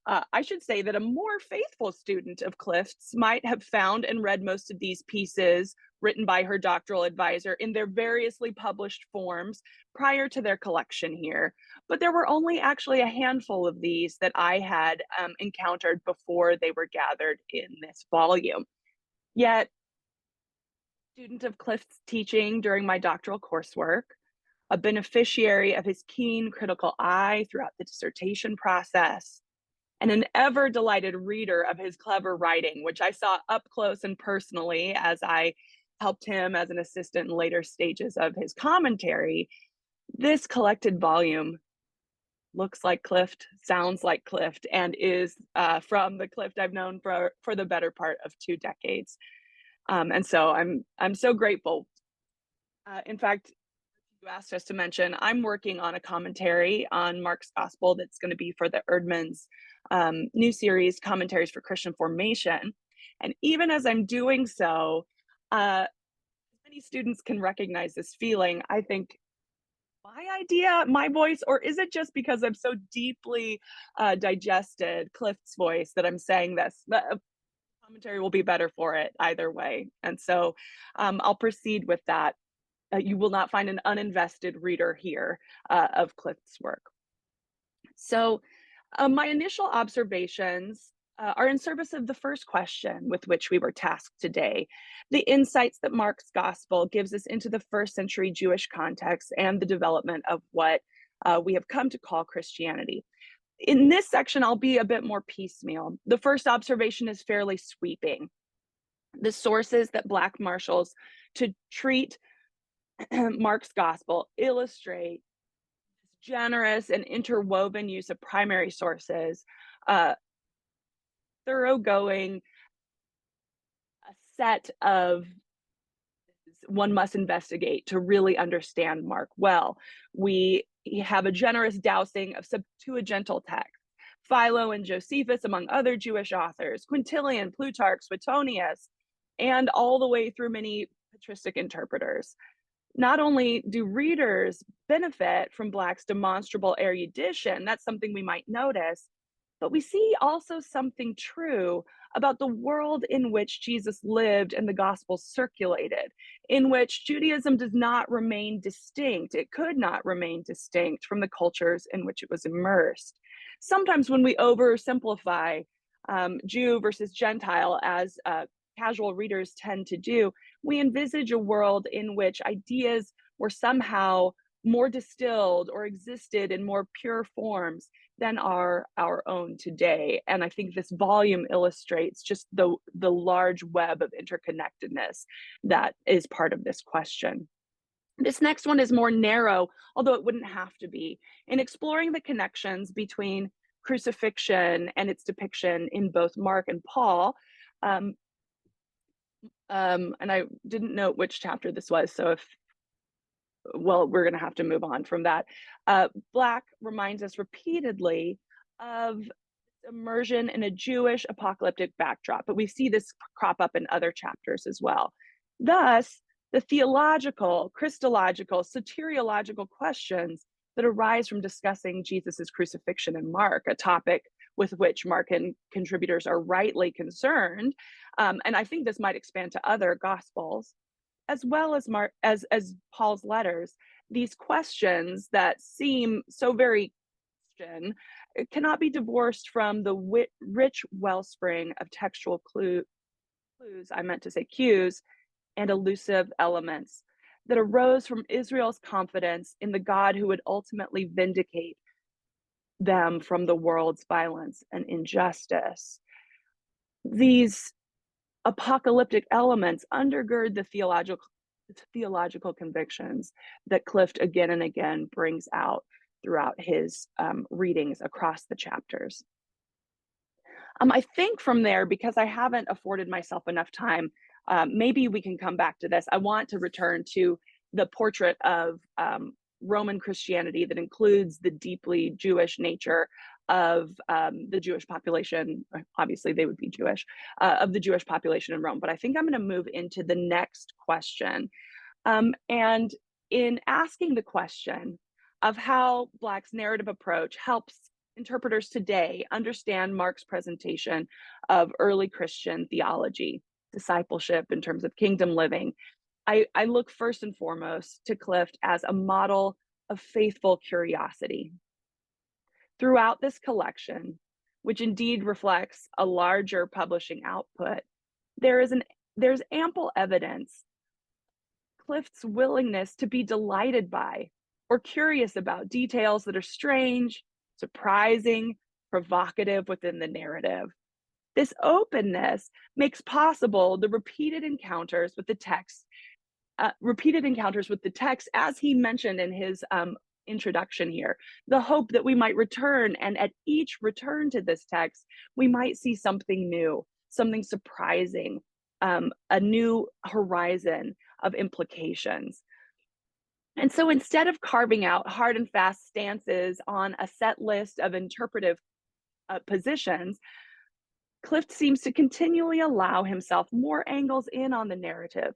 I should say that a more faithful student of Clift's might have found and read most of these pieces written by her doctoral advisor in their variously published forms prior to their collection here. But there were only actually a handful of these that I had encountered before they were gathered in this volume. Yet, student of Clift's teaching during my doctoral coursework, a beneficiary of his keen critical eye throughout the dissertation process, and an ever delighted reader of his clever writing, which I saw up close and personally as I helped him as an assistant in later stages of his commentary, this collected volume looks like Clift, sounds like Clift, and is from the Clift I've known for the better part of 2 decades. And so I'm so grateful. In fact, you asked us to mention, I'm working on a commentary on Mark's Gospel that's going to be for the Erdman's new series, Commentaries for Christian Formation. And even as I'm doing so, many students can recognize this feeling. I think, my idea, my voice, or is it just because I'm so deeply digested Clift's voice that I'm saying this? The commentary will be better for it either way. And so I'll proceed with that. You will not find an uninvested reader here of Clift's work. So my initial observations are in service of the first question with which we were tasked today, the insights that Mark's gospel gives us into the first century Jewish context and the development of what we have come to call Christianity. In this section, I'll be a bit more piecemeal. The first observation is fairly sweeping. The sources that Black marshals to treat Mark's gospel illustrate this generous and interwoven use of primary sources, thoroughgoing, a set of one must investigate to really understand Mark well. We have a generous dousing of Septuagintal texts, Philo and Josephus, among other Jewish authors, Quintilian, Plutarch, Suetonius, and all the way through many patristic interpreters. Not only do readers benefit from Black's demonstrable erudition, that's something we might notice, but we see also something true about the world in which Jesus lived and the gospel circulated, in which Judaism does not remain distinct. It could not remain distinct from the cultures in which it was immersed. Sometimes when we oversimplify Jew versus Gentile, as casual readers tend to do, we envisage a world in which ideas were somehow more distilled or existed in more pure forms than are our own today. And I think this volume illustrates just the large web of interconnectedness that is part of this question. This next one is more narrow, although it wouldn't have to be, in exploring the connections between crucifixion and its depiction in both Mark and Paul. And I didn't note which chapter this was, so well, we're going to have to move on from that. Black reminds us repeatedly of immersion in a Jewish apocalyptic backdrop, but we see this crop up in other chapters as well. Thus, the theological, Christological, soteriological questions that arise from discussing Jesus's crucifixion in Mark, a topic with which Mark and contributors are rightly concerned, and I think this might expand to other gospels, as well as as Paul's letters. These questions that seem so very Christian cannot be divorced from the rich wellspring of textual cues, and elusive elements that arose from Israel's confidence in the God who would ultimately vindicate them from the world's violence and injustice. These apocalyptic elements undergird the theological convictions that Clift again and again brings out throughout his readings across the chapters. I think from there, because I haven't afforded myself enough time, maybe we can come back to this. I want to return to the portrait of Roman Christianity that includes the deeply Jewish nature of the Jewish population. Obviously, they would be Jewish, of the Jewish population in Rome. But I think I'm going to move into the next question. And in asking the question of how Black's narrative approach helps interpreters today understand Mark's presentation of early Christian theology, discipleship in terms of kingdom living, I look first and foremost to Clift as a model of faithful curiosity. Throughout this collection, which indeed reflects a larger publishing output, there's ample evidence Clift's willingness to be delighted by or curious about details that are strange, surprising, provocative within the narrative. This openness makes possible the repeated encounters with the text, as he mentioned in his introduction here, the hope that we might return, and at each return to this text, we might see something new, something surprising, a new horizon of implications. And so instead of carving out hard and fast stances on a set list of interpretive positions, Clift seems to continually allow himself more angles in on the narrative,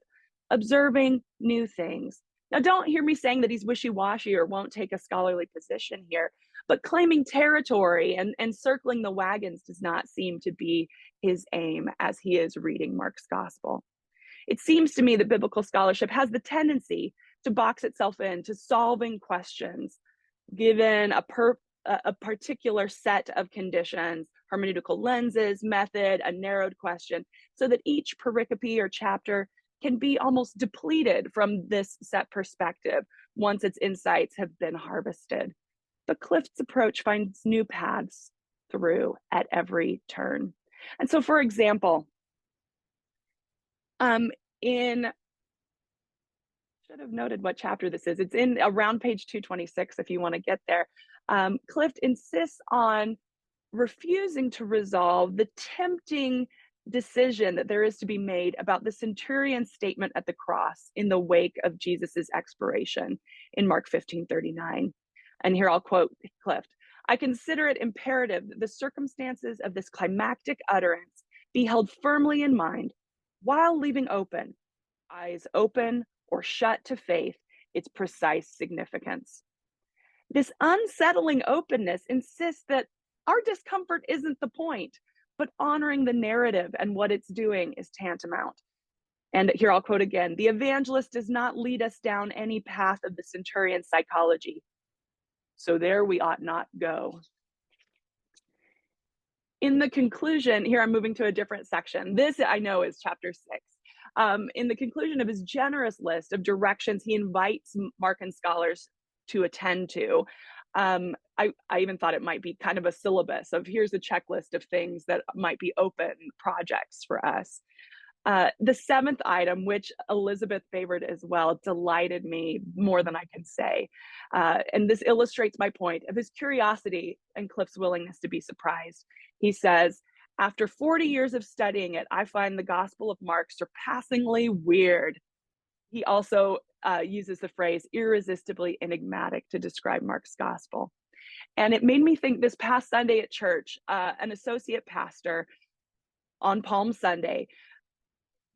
observing new things. Now, don't hear me saying that he's wishy-washy or won't take a scholarly position here, but claiming territory and circling the wagons does not seem to be his aim as he is reading Mark's gospel. It seems to me that biblical scholarship has the tendency to box itself into solving questions given a particular set of conditions, hermeneutical lenses, method, a narrowed question, so that each pericope or chapter can be almost depleted from this set perspective once its insights have been harvested. But Clift's approach finds new paths through at every turn. And so, for example, should have noted what chapter this is. It's in around page 226 if you want to get there. Clift insists on refusing to resolve the tempting decision that there is to be made about the centurion's statement at the cross in the wake of Jesus's expiration in Mark 15:39. And here I'll quote Clift. "I consider it imperative that the circumstances of this climactic utterance be held firmly in mind while leaving open, eyes open or shut to faith, its precise significance." This unsettling openness insists that our discomfort isn't the point, but honoring the narrative and what it's doing is tantamount. And here I'll quote again, "The evangelist does not lead us down any path of the centurion's psychology, so there we ought not go." In the conclusion, here I'm moving to a different section. This I know is chapter 6. In the conclusion of his generous list of directions he invites Markan scholars to attend to, I even thought it might be kind of a syllabus of here's a checklist of things that might be open projects for us. The seventh item, which Elizabeth favored as well, delighted me more than I can say. And this illustrates my point of his curiosity and Clift's willingness to be surprised. He says, "After 40 years of studying it, I find the Gospel of Mark surpassingly weird." He also uses the phrase irresistibly enigmatic to describe Mark's gospel. And it made me think this past Sunday at church, an associate pastor on Palm Sunday,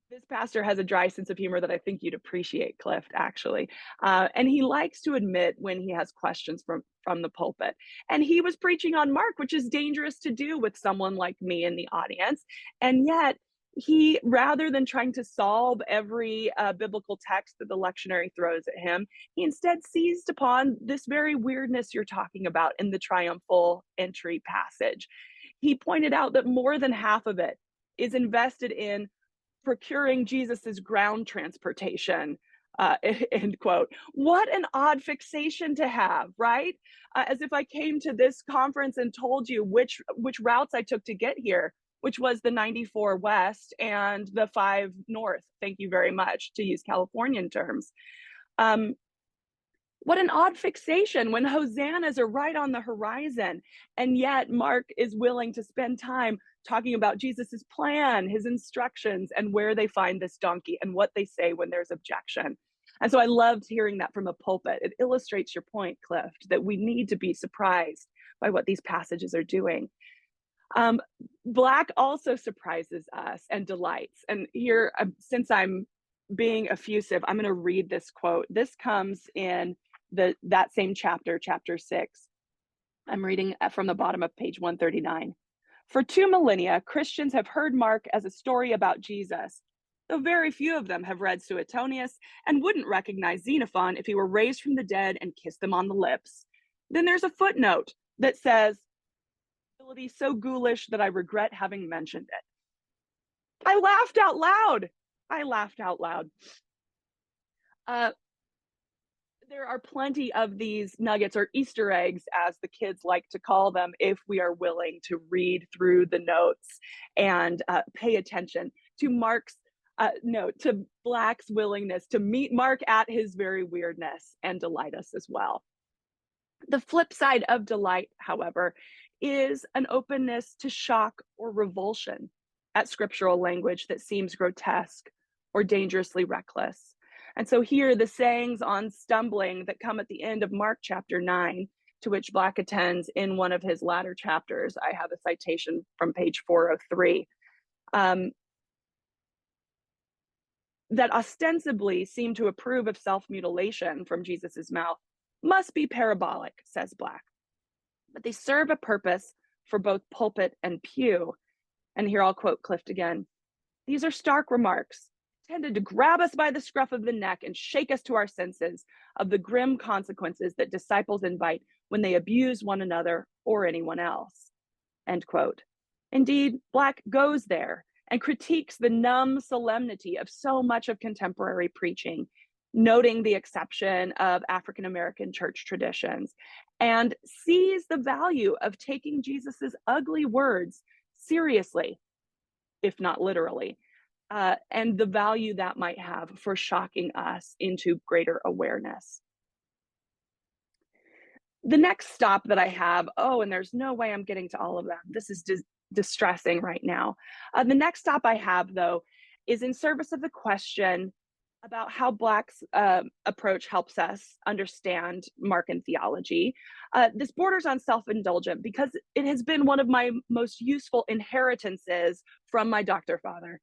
this pastor has a dry sense of humor that I think you'd appreciate, Clift, actually. And he likes to admit when he has questions from the pulpit. And he was preaching on Mark, which is dangerous to do with someone like me in the audience. And yet, he, rather than trying to solve every biblical text that the lectionary throws at him, he instead seized upon this very weirdness you're talking about in the triumphal entry passage. He pointed out that more than half of it is invested in procuring Jesus's ground transportation, end quote. What an odd fixation to have, right? As if I came to this conference and told you which routes I took to get here, which was the 94 West and the 5 North. Thank you very much, to use Californian terms. What an odd fixation when hosannas are right on the horizon. And yet Mark is willing to spend time talking about Jesus's plan, his instructions, and where they find this donkey and what they say when there's objection. And so I loved hearing that from a pulpit. It illustrates your point, Clift, that we need to be surprised by what these passages are doing. Black also surprises us and delights. And here, since I'm being effusive, I'm going to read this quote. This comes in that same chapter, chapter 6. I'm reading from the bottom of page 139. "For 2 millennia, Christians have heard Mark as a story about Jesus, though very few of them have read Suetonius and wouldn't recognize Xenophon if he were raised from the dead and kissed them on the lips. Then there's a footnote that says, so ghoulish that I regret having mentioned it." I laughed out loud. There are plenty of these nuggets or Easter eggs, as the kids like to call them, if we are willing to read through the notes and pay attention to to Black's willingness to meet Mark at his very weirdness and delight us as well. The flip side of delight, however, is an openness to shock or revulsion at scriptural language that seems grotesque or dangerously reckless. And so here, the sayings on stumbling that come at the end of Mark chapter 9, to which Black attends in one of his latter chapters. I have a citation from page 403. That ostensibly seem to approve of self-mutilation from Jesus's mouth must be parabolic, says Black. But they serve a purpose for both pulpit and pew. And here I'll quote Clifton again. These are stark remarks, intended to grab us by the scruff of the neck and shake us to our senses of the grim consequences that disciples invite when they abuse one another or anyone else. End quote. Indeed, Black goes there and critiques the numb solemnity of so much of contemporary preaching, noting the exception of African American church traditions, and sees the value of taking Jesus's ugly words seriously, if not literally, and the value that might have for shocking us into greater awareness. The next stop that I have, and there's no way I'm getting to all of them. This is distressing right now. The next stop I have, though, is in service of the question about how Black's approach helps us understand Markan theology. This borders on self-indulgent because it has been one of my most useful inheritances from my doctor father.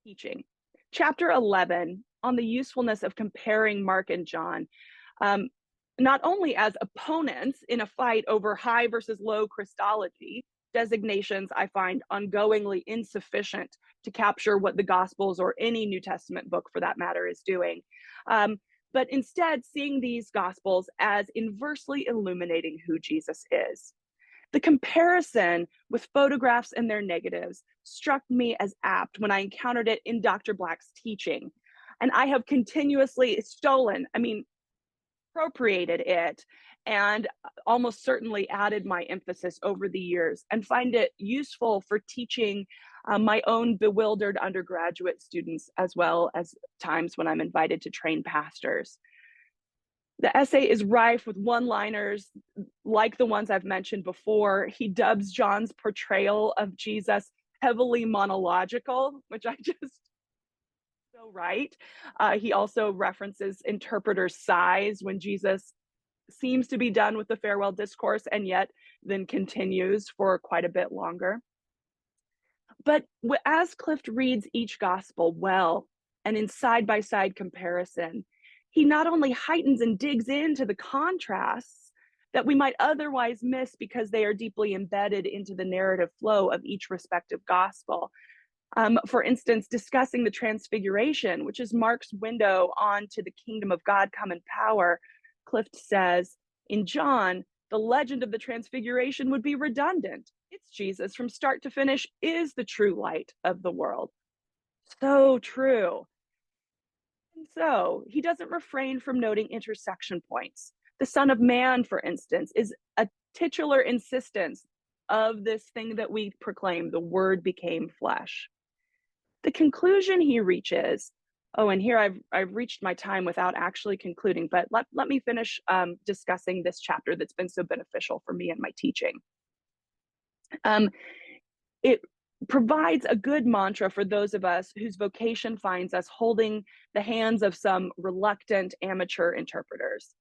Teaching. Chapter 11 on the usefulness of comparing Mark and John, not only as opponents in a fight over high versus low Christology, designations I find ongoingly insufficient to capture what the Gospels or any New Testament book for that matter is doing, but instead seeing these Gospels as inversely illuminating who Jesus is. The comparison with photographs and their negatives struck me as apt when I encountered it in Dr. Black's teaching. And I have continuously appropriated it and almost certainly added my emphasis over the years and find it useful for teaching my own bewildered undergraduate students, as well as times when I'm invited to train pastors. The essay is rife with one-liners like the ones I've mentioned before. He dubs John's portrayal of Jesus heavily monological, which I just so right. He also references interpreter's sighs when Jesus seems to be done with the farewell discourse and yet then continues for quite a bit longer. But as Clift reads each gospel well and in side-by-side comparison, he not only heightens and digs into the contrasts that we might otherwise miss because they are deeply embedded into the narrative flow of each respective gospel. For instance, discussing the transfiguration, which is Mark's window onto the kingdom of God come in power, Clift says, in John, the legend of the transfiguration would be redundant. It's Jesus from start to finish is the true light of the world. So true. And so he doesn't refrain from noting intersection points. The Son of Man, for instance, is a titular insistence of this thing that we proclaim, the Word became flesh. The conclusion he reaches, and here I've reached my time without actually concluding, but let me finish discussing this chapter that's been so beneficial for me in my teaching. It provides a good mantra for those of us whose vocation finds us holding the hands of some reluctant amateur interpreters.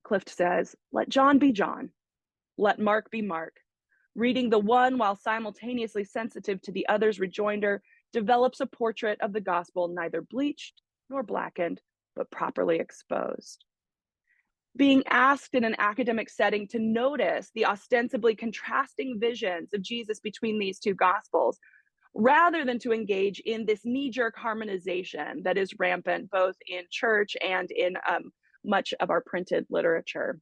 Clift says, let John be John, let Mark be Mark. Reading the one while simultaneously sensitive to the other's rejoinder develops a portrait of the gospel neither bleached nor blackened, but properly exposed. Being asked in an academic setting to notice the ostensibly contrasting visions of Jesus between these two gospels, rather than to engage in this knee-jerk harmonization that is rampant both in church and in much of our printed literature.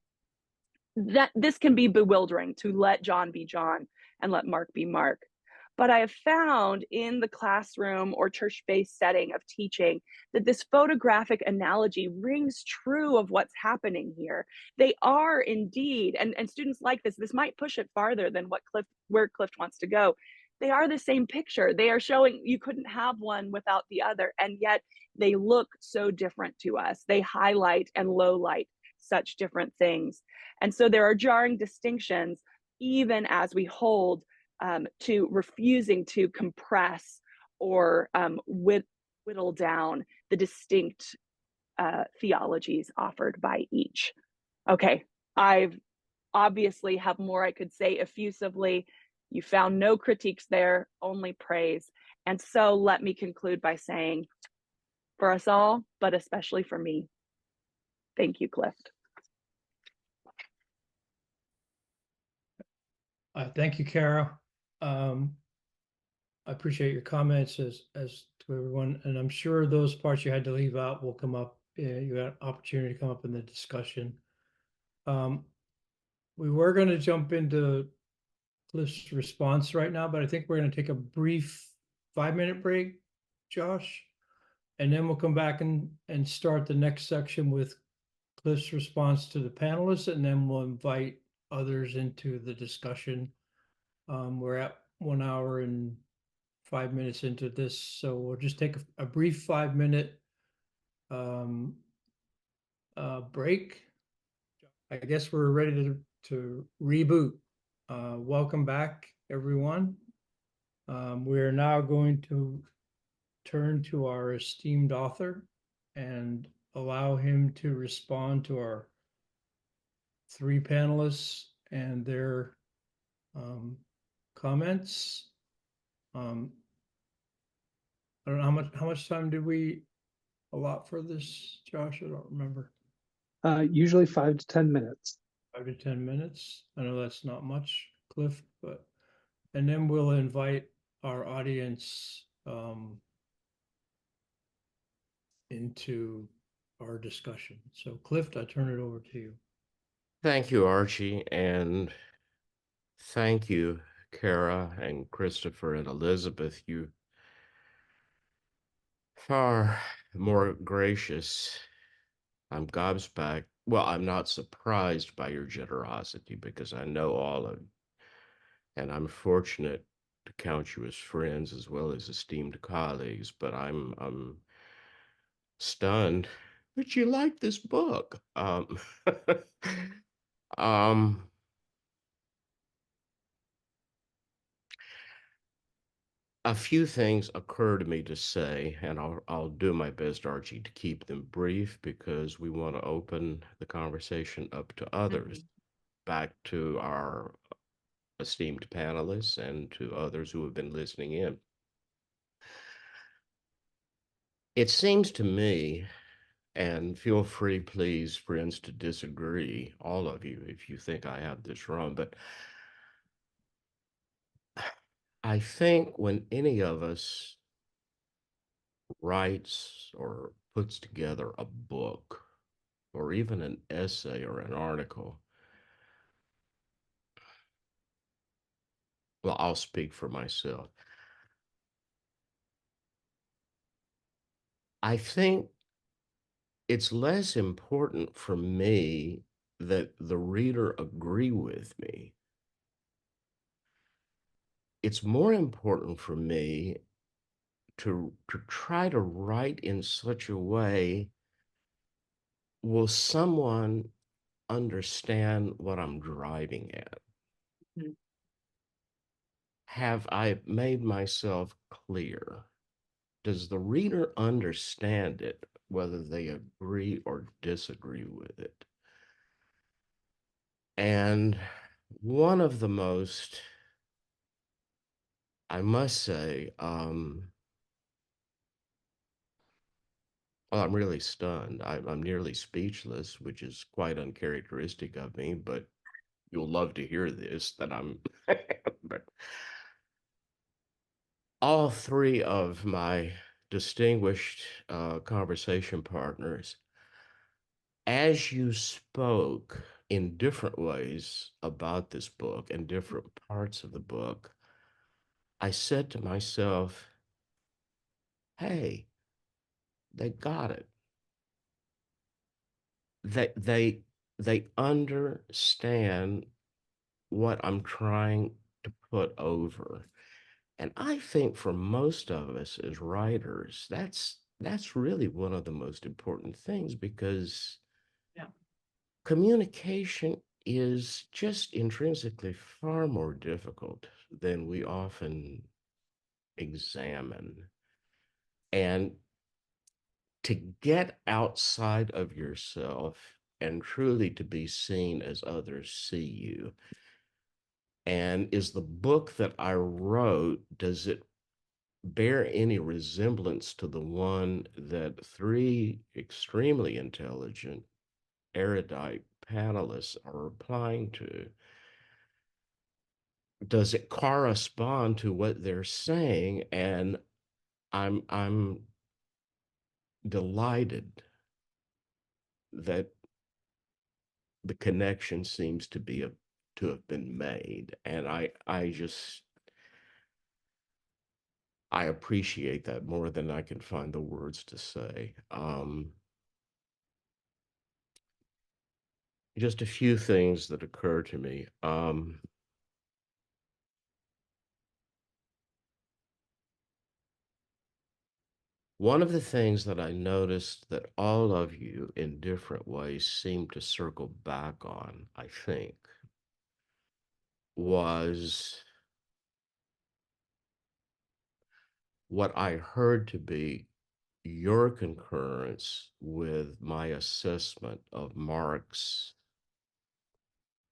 That this can be bewildering to let John be John and let Mark be Mark. But I have found in the classroom or church-based setting of teaching that this photographic analogy rings true of what's happening here. They are indeed, and students like this might push it farther than where Clift wants to go. They are the same picture. They are showing you couldn't have one without the other, and yet they look so different to us. They highlight and lowlight such different things. And so there are jarring distinctions, even as we hold to refusing to compress or whittle down the distinct theologies offered by each. Okay, I've obviously have more I could say effusively. You found no critiques there, only praise. And so let me conclude by saying, for us all, but especially for me, thank you, Clift. Thank you, Kara. I appreciate your comments as to everyone, and I'm sure those parts you had to leave out will come up. You had an opportunity to come up in the discussion. We were going to jump into Cliff's response right now, but I think we're going to take a brief 5-minute break, Josh, and then we'll come back and start the next section with Cliff's response to the panelists, and then we'll invite others into the discussion. We're at 1 hour and 5 minutes into this, so we'll just take a brief 5-minute break. I guess we're ready to reboot. Welcome back, everyone. We're now going to turn to our esteemed author and allow him to respond to our 3 panelists and their comments. I don't know how much time did we allot for this, Josh? I don't remember. Usually 5 to 10 minutes. 5 to 10 minutes. I know that's not much, Cliff, but and then we'll invite our audience into our discussion. So, Cliff, I turn it over to you. Thank you, Archie, and thank you, Kara and Christopher and Elizabeth. You far more gracious. I'm gobsmacked. Well, I'm not surprised by your generosity because I know all of you, and I'm fortunate to count you as friends as well as esteemed colleagues. But I'm stunned that you like this book. Um, a few things occur to me to say, and I'll do my best, Archie, to keep them brief because we want to open the conversation up to others, back to our esteemed panelists and to others who have been listening in. It seems to me, and feel free, please, friends, to disagree, all of you, if you think I have this wrong, but I think when any of us writes or puts together a book or even an essay or an article, well, I'll speak for myself. I think it's less important for me that the reader agree with me. It's more important for me to try to write in such a way, will someone understand what I'm driving at? Mhm. Have I made myself clear? Does the reader understand it, whether they agree or disagree with it? And one of the most, I must say, well, I'm really stunned. I'm nearly speechless, which is quite uncharacteristic of me, but you'll love to hear this, that I'm, but all 3 of my distinguished conversation partners, as you spoke in different ways about this book and different parts of the book, I said to myself, hey, they got it. They understand what I'm trying to put over. And I think for most of us as writers, that's really one of the most important things because Yeah. communication is just intrinsically far more difficult than we often examine. And to get outside of yourself and truly to be seen as others see you. And is the book that I wrote, does it bear any resemblance to the one that three extremely intelligent, erudite panelists are replying to? Does it correspond to what they're saying? And I'm delighted that the connection seems to be to have been made, and I appreciate that more than I can find the words to say. Just a few things that occur to me. One of the things that I noticed that all of you in different ways seem to circle back on, I think, was what I heard to be your concurrence with my assessment of Mark's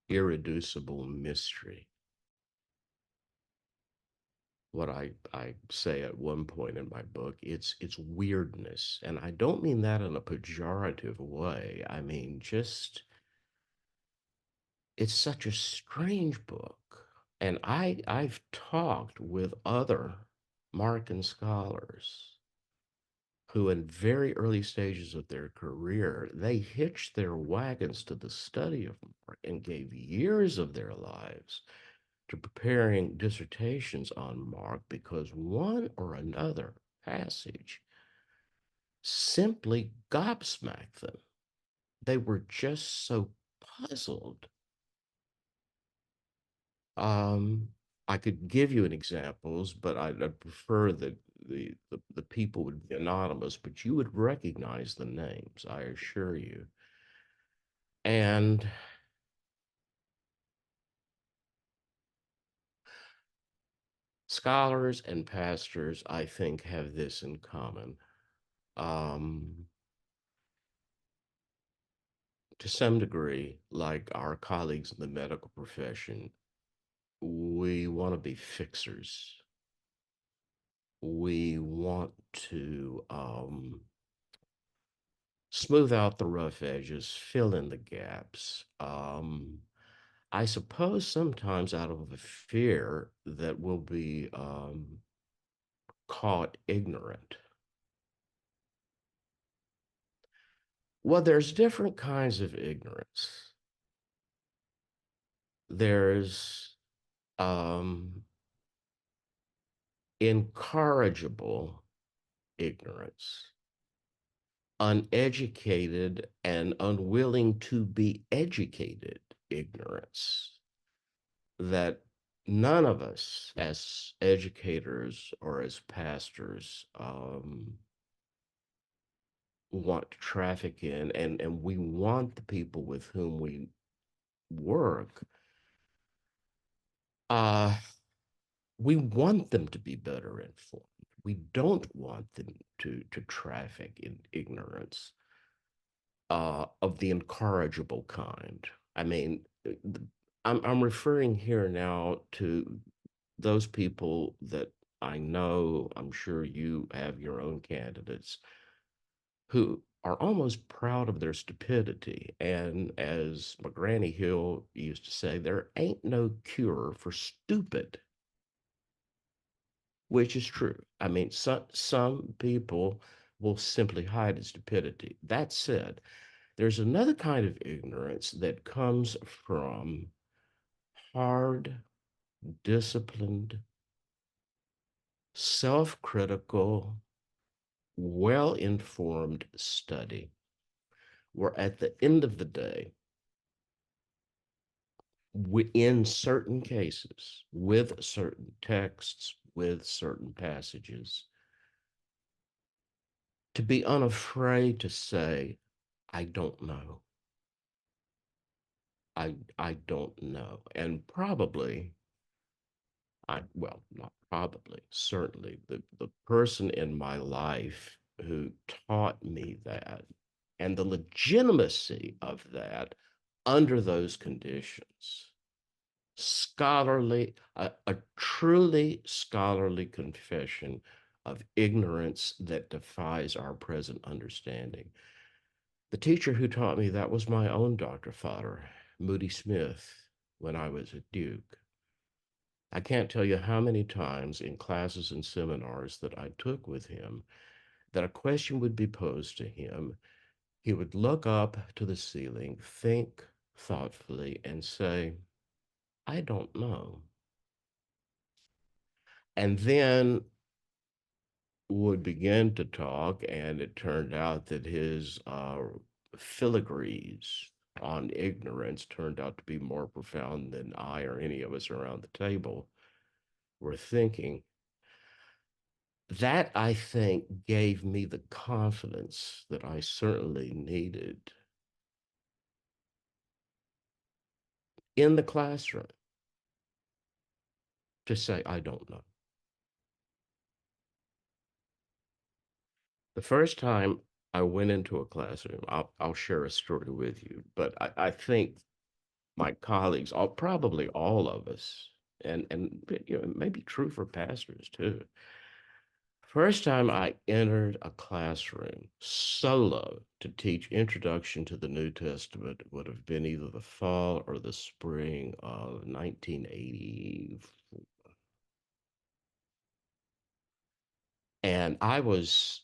irreducible mystery. What I say at one point in my book, it's weirdness. And I don't mean that in a pejorative way. I mean, just, it's such a strange book. And I've talked with other Markan scholars who in very early stages of their career, they hitched their wagons to the study of Mark and gave years of their lives to preparing dissertations on Mark because one or another passage simply gobsmacked them. They were just so puzzled. I could give you an examples, but I'd prefer that the people would be anonymous, but you would recognize the names, I assure you. And scholars and pastors, I think, have this in common. To some degree, like our colleagues in the medical profession, we want to be fixers. We want to smooth out the rough edges, fill in the gaps. I suppose sometimes out of a fear that we'll be caught ignorant. Well, there's different kinds of ignorance. There's incorrigible ignorance, uneducated and unwilling to be educated ignorance that none of us as educators or as pastors want to traffic in, and we want the people with whom we work, we want them to be better informed. We don't want them to traffic in ignorance of the incorrigible kind. I mean, I'm referring here now to those people that I know, I'm sure you have your own candidates, who are almost proud of their stupidity. And as McGranny Hill used to say, there ain't no cure for stupid, which is true. I mean, some people will simply hide in stupidity. That said, there's another kind of ignorance that comes from hard, disciplined, self-critical, well-informed study, where at the end of the day, in certain cases, with certain texts, with certain passages, to be unafraid to say, I don't know. I don't know. And probably, well, not probably, certainly the person in my life who taught me that and the legitimacy of that under those conditions, scholarly, a truly scholarly confession of ignorance that defies our present understanding. The teacher who taught me that was my own Dr. Fodder, Moody Smith, when I was at Duke. I can't tell you how many times in classes and seminars that I took with him that a question would be posed to him. He would look up to the ceiling, think thoughtfully, and say, I don't know. And then would begin to talk, and it turned out that his filigrees on ignorance turned out to be more profound than I or any of us around the table were thinking. That, I think, gave me the confidence that I certainly needed in the classroom to say, I don't know. The first time I went into a classroom, I'll share a story with you, but I think my colleagues, probably all of us, and you know, it may be true for pastors too. First time I entered a classroom solo to teach Introduction to the New Testament would have been either the fall or the spring of 1984. And I was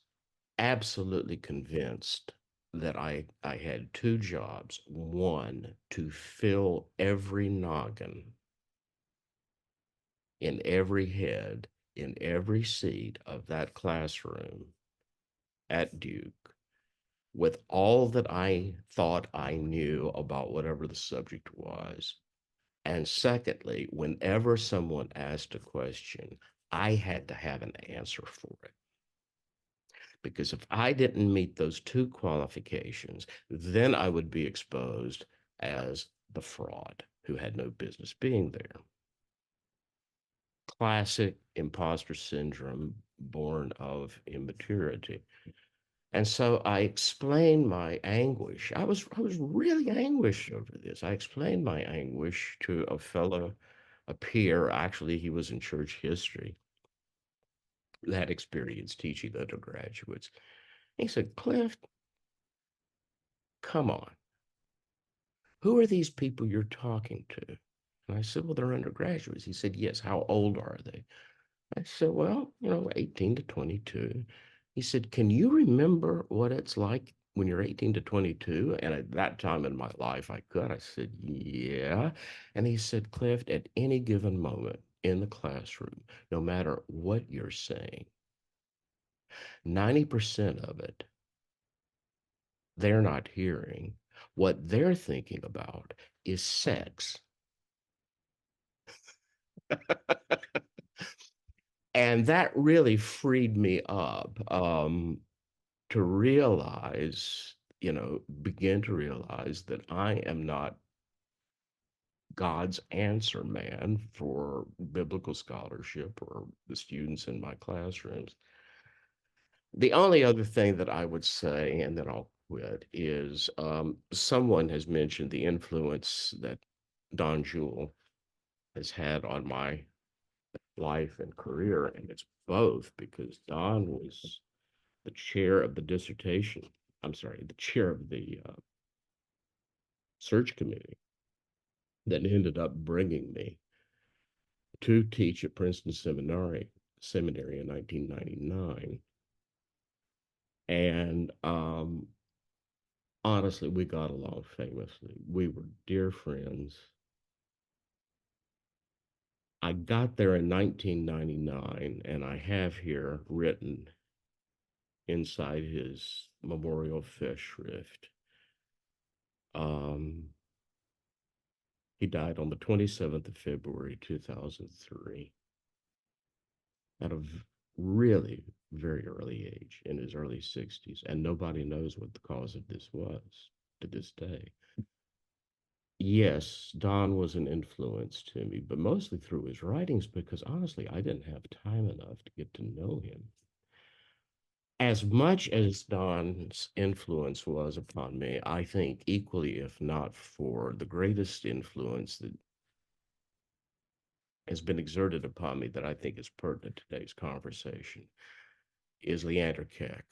absolutely convinced that I had two jobs. One, to fill every noggin in every head, in every seat of that classroom at Duke with all that I thought I knew about whatever the subject was. And secondly, whenever someone asked a question, I had to have an answer for it. Because if I didn't meet those two qualifications, then I would be exposed as the fraud who had no business being there. Classic imposter syndrome born of immaturity. And so I explained my anguish. I was really anguished over this. I explained my anguish to a fellow, a peer. Actually, he was in church history, that experience teaching undergraduates. He said, Cliff, come on. Who are these people you're talking to? And I said, well, they're undergraduates. He said, yes. How old are they? I said, well, 18 to 22. He said, can you remember what it's like when you're 18 to 22? And at that time in my life, I could. I said, yeah. And he said, Cliff, at any given moment in the classroom, no matter what you're saying, 90% of it, they're not hearing. What they're thinking about is sex. And that really freed me up to realize, begin to realize that I am not God's answer man for biblical scholarship or the students in my classrooms. The only other thing that I would say, and then I'll quit, is someone has mentioned the influence that Don Jewell has had on my life and career, and it's both because Don was the chair of the dissertation. I'm sorry, the chair of the search committee that ended up bringing me to teach at Princeton Seminary in 1999. And honestly, we got along famously. We were dear friends. I got there in 1999, and I have here written inside his memorial festschrift. He died on the 27th of February, 2003, at a really very early age, in his early 60s, and nobody knows what the cause of this was to this day. yes, Don was an influence to me, but mostly through his writings because honestly, I didn't have time enough to get to know him. As much as Don's influence was upon me, I think equally, if not for the greatest influence that has been exerted upon me that I think is pertinent to today's conversation is Leander Keck,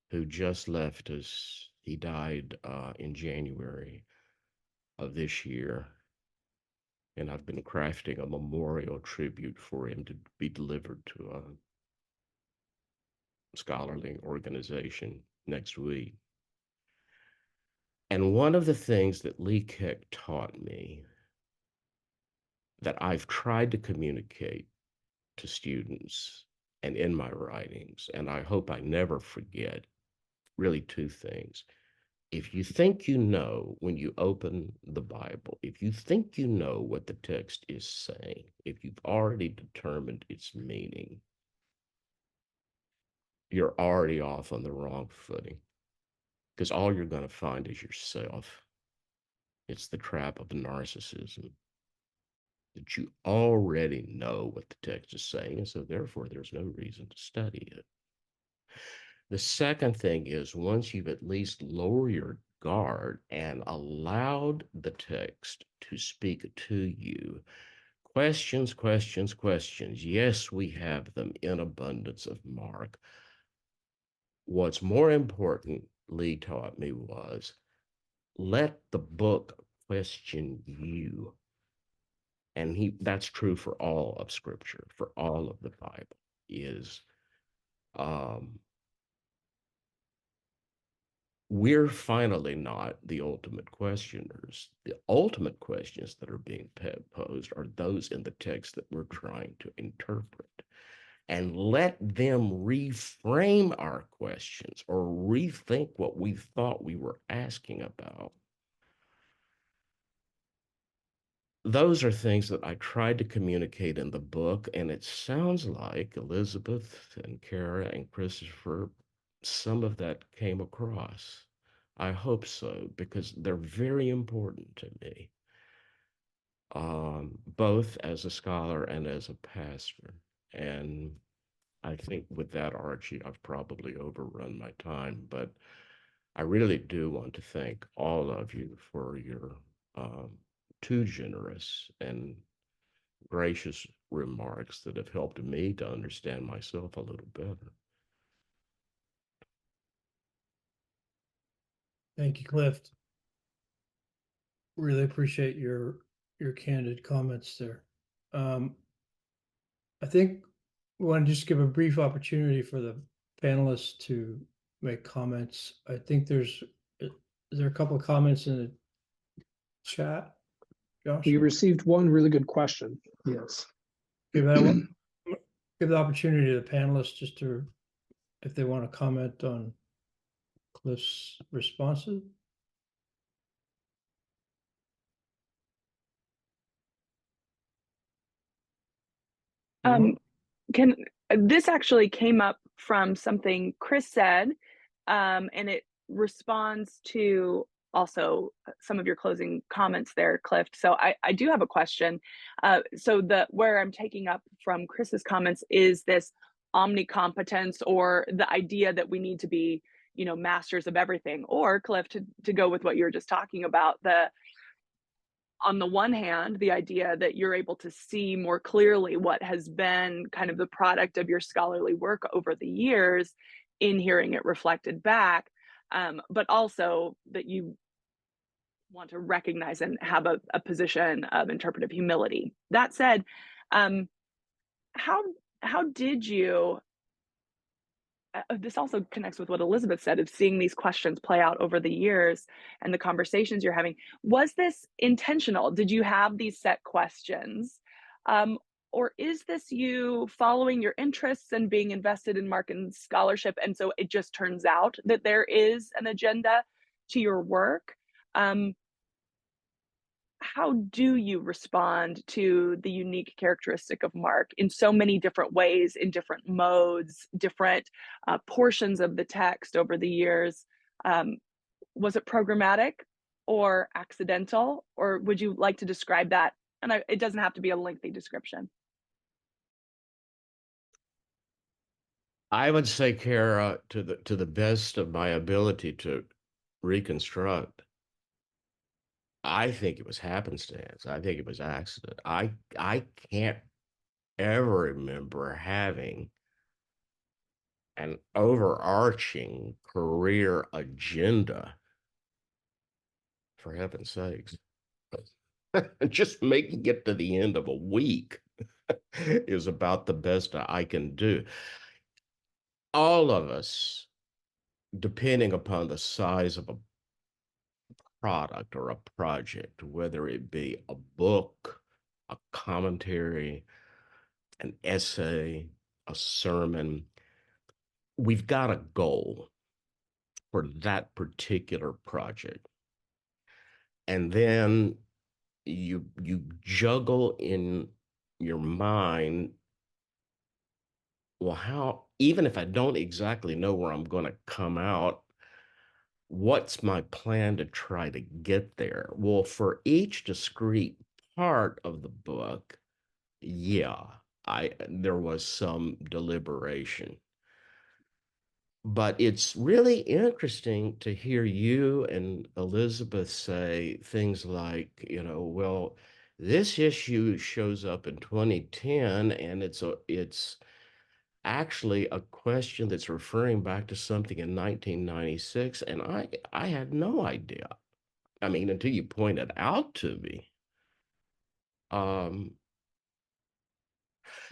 who just left us. He died in January of this year, and I've been crafting a memorial tribute for him to be delivered to a scholarly organization next week. And one of the things that Lee Keck taught me that I've tried to communicate to students and in my writings, and I hope I never forget, really two things. If you think you know when you open the Bible, if you think you know what the text is saying, if you've already determined its meaning, you're already off on the wrong footing because all you're going to find is yourself. It's the trap of narcissism that you already know what the text is saying, and so therefore there's no reason to study it. The second thing is once you've at least lowered your guard and allowed the text to speak to you, questions, questions, questions. Yes, we have them in abundance of Mark. What's more important, Lee taught me, was let the book question you. And that's true for all of Scripture, for all of the Bible, is we're finally not the ultimate questioners. The ultimate questions that are being posed are those in the text that we're trying to interpret. And let them reframe our questions or rethink what we thought we were asking about. Those are things that I tried to communicate in the book, and it sounds like Elizabeth and Kara and Christopher, some of that came across. I hope so, because they're very important to me, both as a scholar and as a pastor. And I think with that, Archie, I've probably overrun my time, but I really do want to thank all of you for your too generous and gracious remarks that have helped me to understand myself a little better. Thank you, Cliff. Really appreciate your candid comments there. I think we want to just give a brief opportunity for the panelists to make comments. I think is there a couple of comments in the chat, Josh? We received one really good question. Yes. Give the opportunity to the panelists just to, if they want to comment on Cliff's responses. This actually came up from something Chris said, and it responds to also some of your closing comments there, Cliff. So I do have a question. So where I'm taking up from Chris's comments is this omnicompetence, or the idea that we need to be, masters of everything, or Cliff, to go with what you were just talking about, on the one hand, the idea that you're able to see more clearly what has been kind of the product of your scholarly work over the years in hearing it reflected back, but also that you want to recognize and have a position of interpretive humility. That said, how did you, this also connects with what Elizabeth said, of seeing these questions play out over the years and the conversations you're having. Was this intentional? Did you have these set questions? Or is this you following your interests and being invested in Mark and scholarship, and so it just turns out that there is an agenda to your work? How do you respond to the unique characteristic of Mark in so many different ways, in different modes, different portions of the text over the years? Was it programmatic? or accidental? Or would you like to describe that? And it doesn't have to be a lengthy description. I would say, Kara, to the best of my ability to reconstruct, I think it was happenstance. I think it was accident. I can't ever remember having an overarching career agenda, for heaven's sakes. Just making it to the end of a week is about the best I can do. All of us, depending upon the size of a product or a project, whether it be a book, a commentary, an essay, a sermon, we've got a goal for that particular project. And then you juggle in your mind, well, how, even if I don't exactly know where I'm going to come out, what's my plan to try to get there? Well, for each discrete part of the book, yeah, there was some deliberation. But it's really interesting to hear you and Elizabeth say things like, well, this issue shows up in 2010, and it's actually a question that's referring back to something in 1996, and I had no idea. I mean, until you pointed out to me.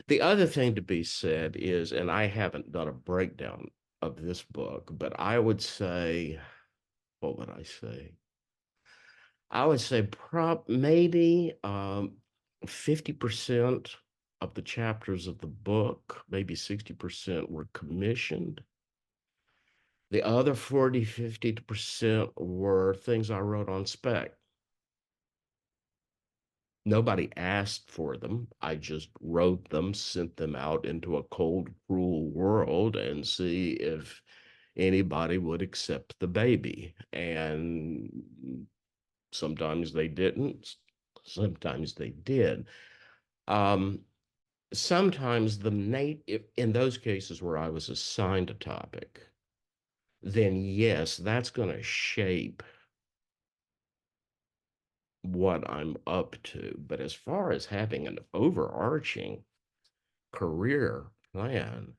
The other thing to be said is, and I haven't done a breakdown of this book, but I would say, what would I say? I would say maybe 50% of the chapters of the book, maybe 60% were commissioned. The other 50% were things I wrote on spec. Nobody asked for them. I just wrote them, sent them out into a cold, cruel world and see if anybody would accept the baby. And sometimes they didn't, sometimes they did. Sometimes in those cases where I was assigned a topic, then yes, that's going to shape what I'm up to. But as far as having an overarching career plan,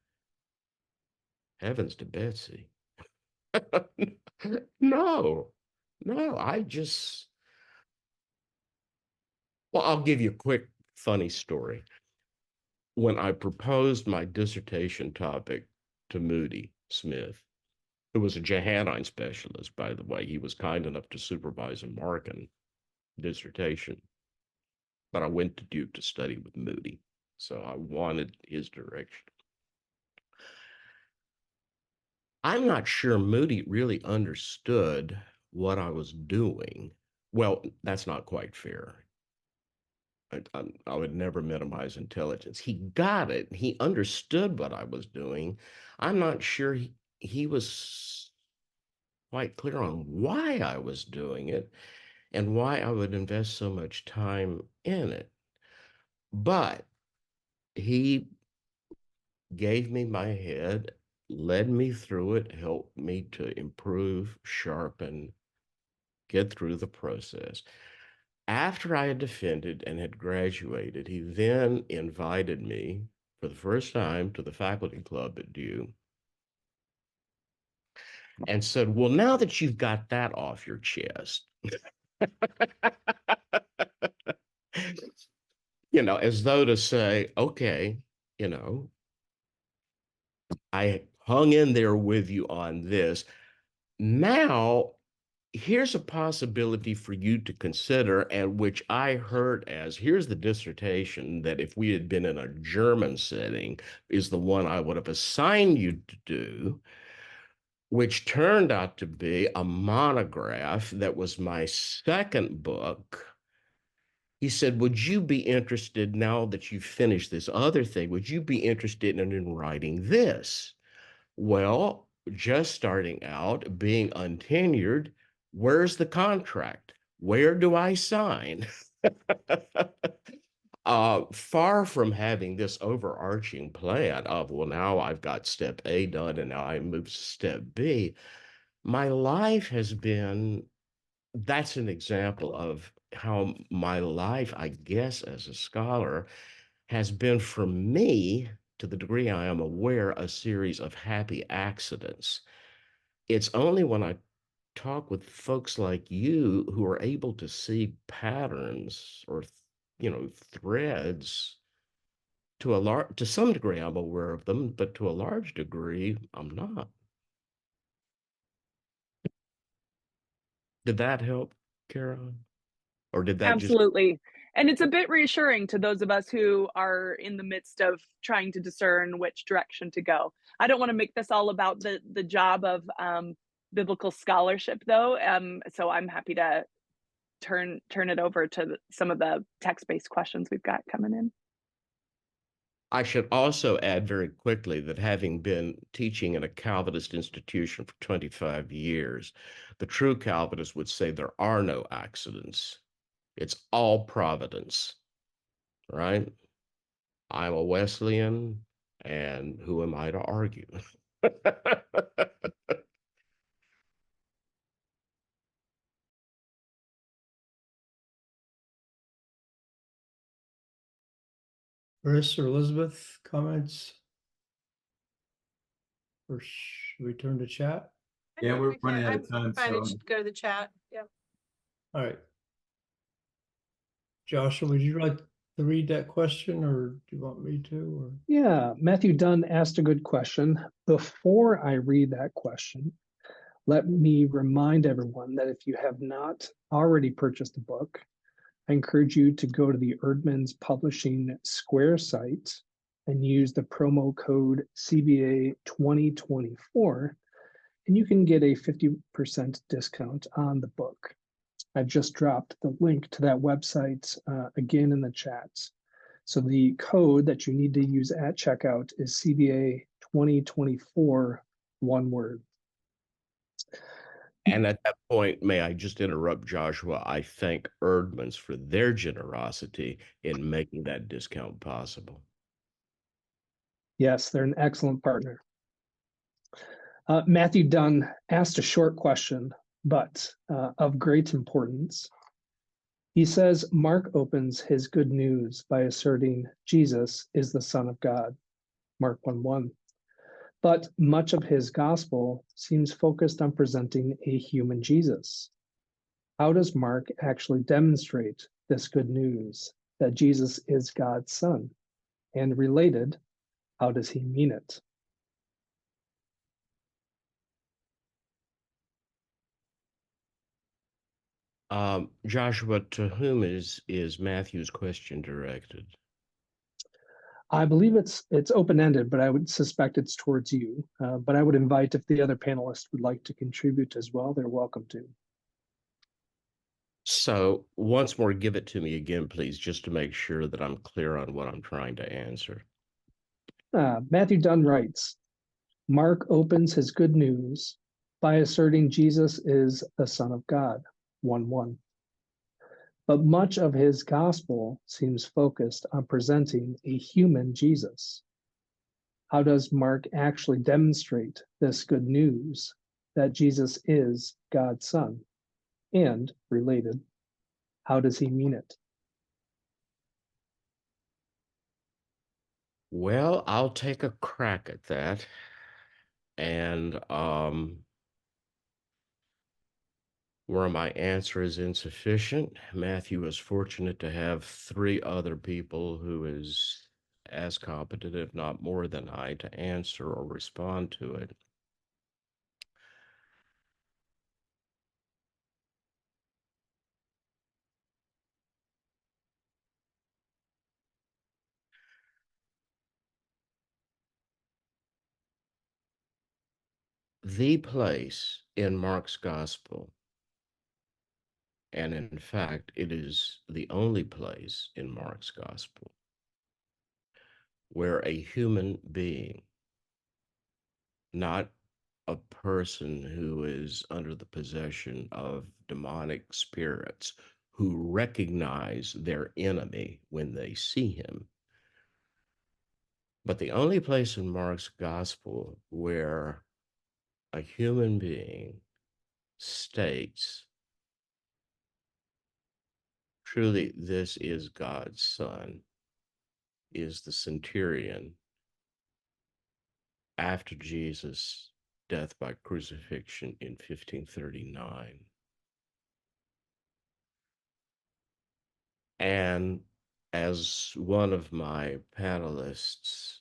heavens to Betsy. No, no, well, I'll give you a quick funny story. When I proposed my dissertation topic to Moody Smith, who was a Johannine specialist, by the way, he was kind enough to supervise a Markin dissertation, but I went to Duke to study with Moody, so I wanted his direction. I'm not sure Moody really understood what I was doing. Well, that's not quite fair. I would never minimize intelligence. He got it. He understood what I was doing. I'm not sure he was quite clear on why I was doing it and why I would invest so much time in it. But he gave me my head, led me through it, helped me to improve, sharpen, get through the process. After I had defended and had graduated, he then invited me for the first time to the faculty club at Duke and said, well, now that you've got that off your chest, as though to say, okay, I hung in there with you on this. Now, here's a possibility for you to consider, and which I heard as, here's the dissertation that if we had been in a German setting, is the one I would have assigned you to do, which turned out to be a monograph that was my second book. He said, would you be interested, now that you've finished this other thing, would you be interested in writing this? Well, just starting out, being untenured, Where's the contract? Where do I sign? Far from having this overarching plan of, well, now I've got step A done and now I move to step B. My life has been, that's an example of how my life, I guess, as a scholar, has been for me, to the degree I am aware, a series of happy accidents. It's only when I talk with folks like you who are able to see patterns or threads to some degree I'm aware of them, but to a large degree I'm not. Did that help, Karen? Or did that just Absolutely. And it's a bit reassuring to those of us who are in the midst of trying to discern which direction to go. I don't want to make this all about the job of biblical scholarship, though. So I'm happy to turn it over to some of the text-based questions we've got coming in. I should also add very quickly that having been teaching in a Calvinist institution for 25 years, the true Calvinists would say there are no accidents. It's all providence, right? I'm a Wesleyan, and who am I to argue? Chris or Elizabeth, comments? Or should we turn to chat? I Yeah, think we're we can. running out I'm of time, fine to so go to the chat. Yeah. All right. Joshua, would you like to read that question, or do you want me to? Or Yeah, Matthew Dunn asked a good question. Before I read that question, let me remind everyone that if you have not already purchased a book, I encourage you to go to the Erdman's Publishing Square site and use the promo code CBA 2024, and you can get a 50% discount on the book. I've just dropped the link to that website again in the chat. So the code that you need to use at checkout is CBA 2024, one word. And at that point, may I just interrupt, Joshua? I thank Erdman's for their generosity in making that discount possible. Yes, they're an excellent partner. Matthew Dunn asked a short question, but of great importance. He says, Mark opens his good news by asserting Jesus is the Son of God, Mark 1:1. But much of his gospel seems focused on presenting a human Jesus. How does Mark actually demonstrate this good news that Jesus is God's Son? And related, how does he mean it? Joshua, to whom is Matthew's question directed? I believe it's open-ended, but I would suspect it's towards you. But I would invite, if the other panelists would like to contribute as well, they're welcome to. So once more, give it to me again, please, just to make sure that I'm clear on what I'm trying to answer. Matthew Dunn writes, Mark opens his good news by asserting Jesus is the Son of God, 1:1. But much of his gospel seems focused on presenting a human Jesus. How does Mark actually demonstrate this good news that Jesus is God's Son? And related, how does he mean it? Well, I'll take a crack at that. And where my answer is insufficient, Matthew is fortunate to have three other people who is as competent, if not more than I, to answer or respond to it. The place in Mark's gospel, and in fact, it is the only place in Mark's gospel where a human being, not a person who is under the possession of demonic spirits who recognize their enemy when they see him. But the only place in Mark's gospel where a human being states, truly, this is God's son, is the centurion after Jesus' death by crucifixion in 1539. And as one of my panelists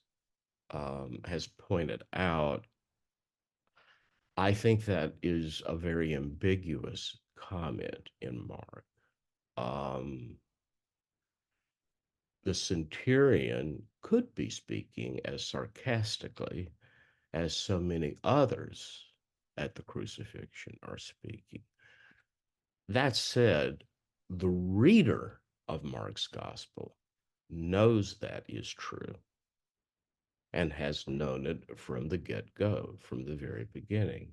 has pointed out, I think that is a very ambiguous comment in Mark. The centurion could be speaking as sarcastically as so many others at the crucifixion are speaking. That said, the reader of Mark's gospel knows that is true and has known it from the get-go, from the very beginning.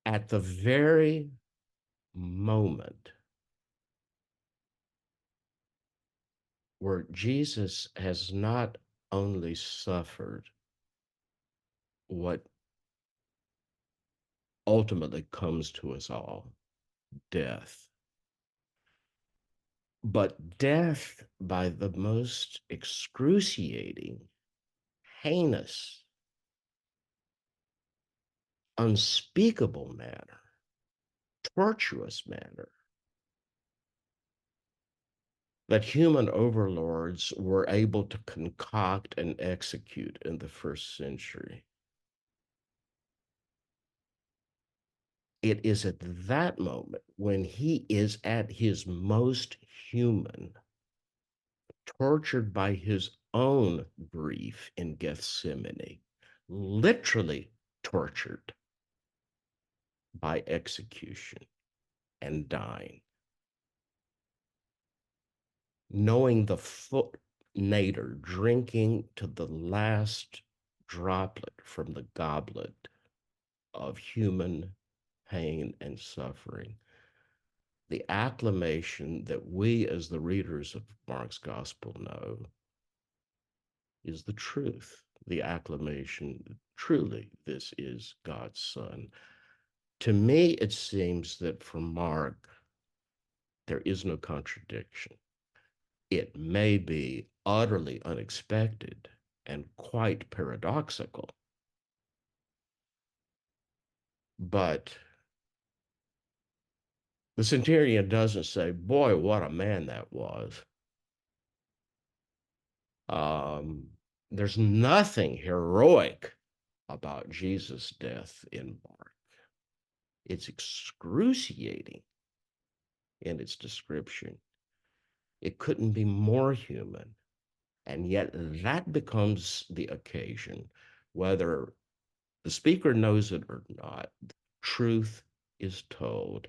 At the very moment where Jesus has not only suffered what ultimately comes to us all, death, but death by the most excruciating, heinous, unspeakable manner, tortuous manner that human overlords were able to concoct and execute in the first century. It is at that moment when he is at his most human, tortured by his own grief in Gethsemane, literally tortured by execution and dying, knowing the foot nadir, drinking to the last droplet from the goblet of human pain and suffering. The acclamation that we as the readers of Mark's gospel know is the truth. The acclamation, truly, this is God's son. To me, it seems that for Mark, there is no contradiction. It may be utterly unexpected and quite paradoxical, but the centurion doesn't say, boy, what a man that was. There's nothing heroic about Jesus' death in Mark. It's excruciating in its description. It couldn't be more human. And yet that becomes the occasion, whether the speaker knows it or not, truth is told.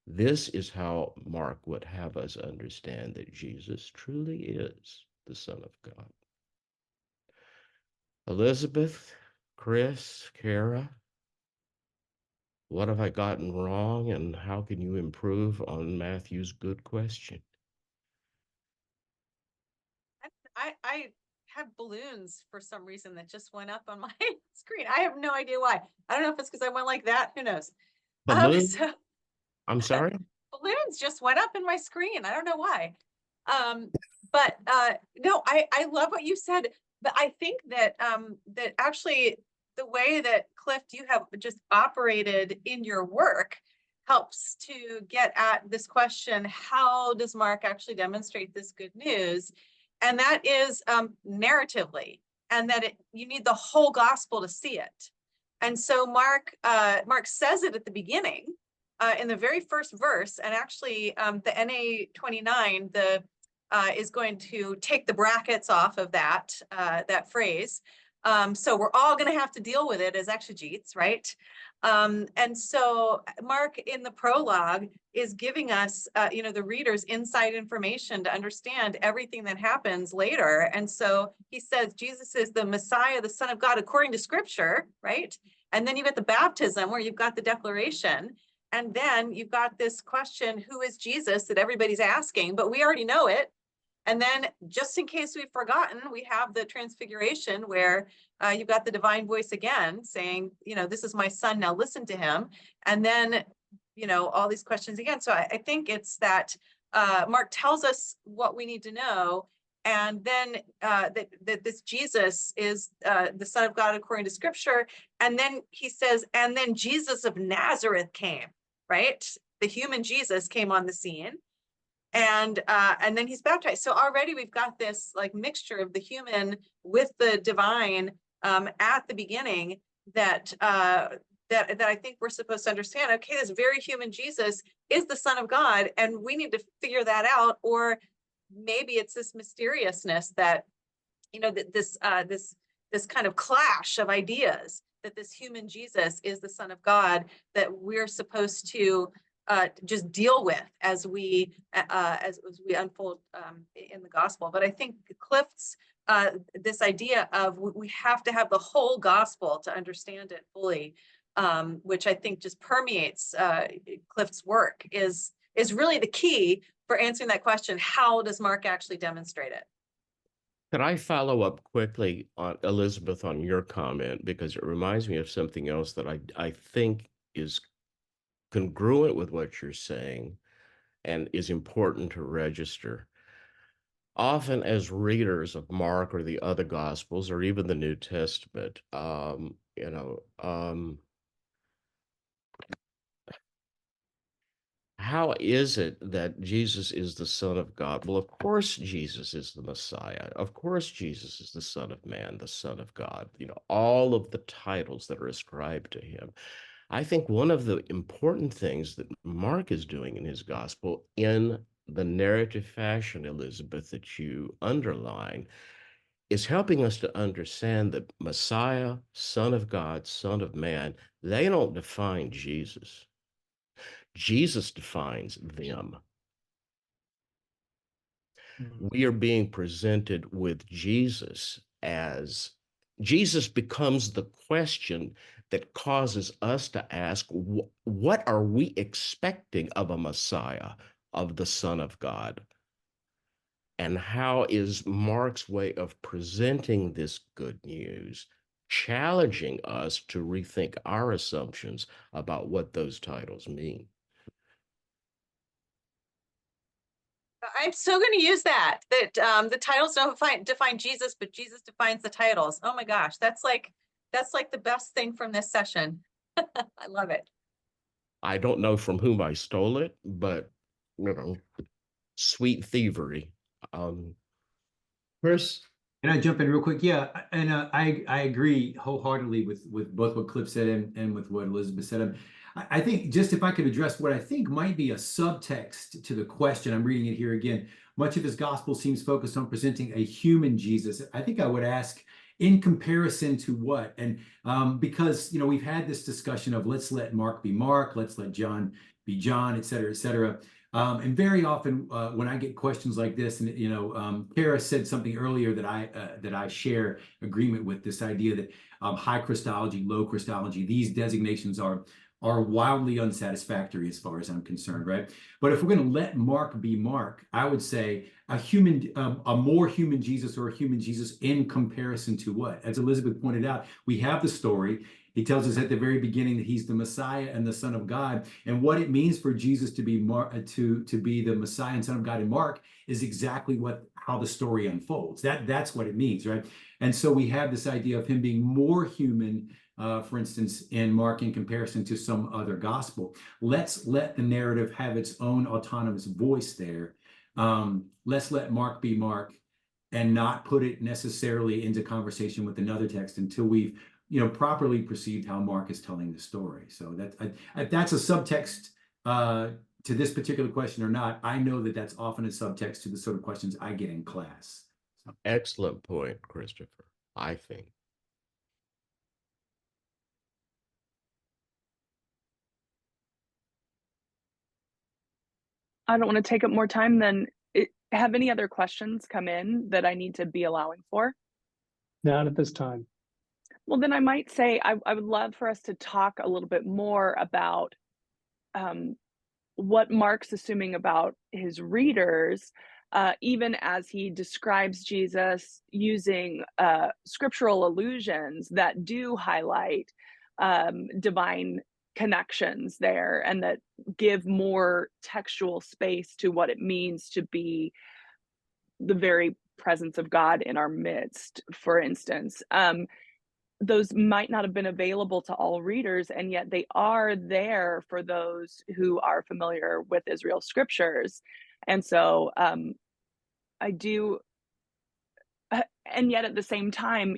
This is how Mark would have us understand that Jesus truly is the Son of God. Elizabeth, Chris, Kara, what have I gotten wrong and how can you improve on Matthew's good question? I have balloons for some reason that just went up on my screen. I have no idea why. I don't know if it's because I went like that. Who knows? Balloon? So I'm sorry? balloons just went up in my screen. I don't know why. But no, I love what you said. But I think that that actually the way that Cliff, you have just operated in your work helps to get at this question: how does Mark actually demonstrate this good news? And that is narratively, and that you need the whole gospel to see it. And so Mark says it at the beginning, in the very first verse, and actually the NA 29 is going to take the brackets off of that phrase. So we're all going to have to deal with it as exegetes, right? And so Mark in the prologue is giving us, the readers inside information to understand everything that happens later. And so he says Jesus is the Messiah, the Son of God, according to Scripture, right? And then you've got the baptism where you've got the declaration. And then you've got this question, who is Jesus, that everybody's asking, but we already know it. And then just in case we've forgotten, we have the transfiguration where you've got the divine voice again saying, this is my son, now listen to him. And then, all these questions again. So I think it's that Mark tells us what we need to know. And then that this Jesus is the Son of God according to Scripture. And then he says, and then Jesus of Nazareth came, right? The human Jesus came on the scene. And then he's baptized. So already we've got this like mixture of the human with the divine at the beginning that I think we're supposed to understand. Okay, this very human Jesus is the Son of God, and we need to figure that out. Or maybe it's this mysteriousness that that this kind of clash of ideas, that this human Jesus is the Son of God, that we're supposed to just deal with as we unfold in the gospel. But I think Clift's this idea of we have to have the whole gospel to understand it fully, which I think just permeates Clift's work, is really the key for answering that question. How does Mark actually demonstrate it? Could I follow up quickly on Elizabeth on your comment, because it reminds me of something else that I think is congruent with what you're saying and is important to register. Often as readers of Mark or the other Gospels or even the New Testament, how is it that Jesus is the Son of God? Well, of course, Jesus is the Messiah. Of course, Jesus is the Son of Man, the Son of God, all of the titles that are ascribed to him. I think one of the important things that Mark is doing in his gospel, in the narrative fashion, Elizabeth, that you underline, is helping us to understand that Messiah, Son of God, Son of Man, they don't define Jesus. Jesus defines them. We are being presented with Jesus as Jesus becomes the question that causes us to ask, what are we expecting of a Messiah, of the Son of God? And how is Mark's way of presenting this good news challenging us to rethink our assumptions about what those titles mean? I'm still going to use that the titles don't define Jesus, but Jesus defines the titles. Oh my gosh, that's like the best thing from this session. I love it. I don't know from whom I stole it, but sweet thievery. Chris? Can I jump in real quick? Yeah, and I agree wholeheartedly with both what Cliff said and with what Elizabeth said. I think just if I could address what I think might be a subtext to the question, I'm reading it here again. Much of his gospel seems focused on presenting a human Jesus. I think I would ask, in comparison to what? And because we've had this discussion of let's let Mark be Mark, let's let John be John, et cetera, et cetera. And very often when I get questions like this, and Kara said something earlier that I share agreement with, this idea that high Christology, low Christology, these designations are wildly unsatisfactory as far as I'm concerned, right? But if we're going to let Mark be Mark, I would say a more human Jesus, or a human Jesus in comparison to what? As Elizabeth pointed out, we have the story. He tells us at the very beginning that he's the Messiah and the Son of God. And what it means for Jesus to be to be the Messiah and Son of God in Mark is exactly how the story unfolds. That's what it means, right? And so we have this idea of him being more human, for instance, in Mark in comparison to some other gospel. Let's let the narrative have its own autonomous voice there. Let's let Mark be Mark and not put it necessarily into conversation with another text until we've properly perceived how Mark is telling the story. So that's a subtext to this particular question or not. I know that's often a subtext to the sort of questions I get in class. So. Excellent point, Christopher, I think. I don't want to take up more time than have any other questions come in that I need to be allowing for? Not at this time. Well, then I might say I would love for us to talk a little bit more about um, what Mark's assuming about his readers, even as he describes Jesus using scriptural allusions that do highlight divine connections there and that give more textual space to what it means to be the very presence of God in our midst, for instance. Those might not have been available to all readers, and yet they are there for those who are familiar with Israel's scriptures. And so I do, and yet at the same time,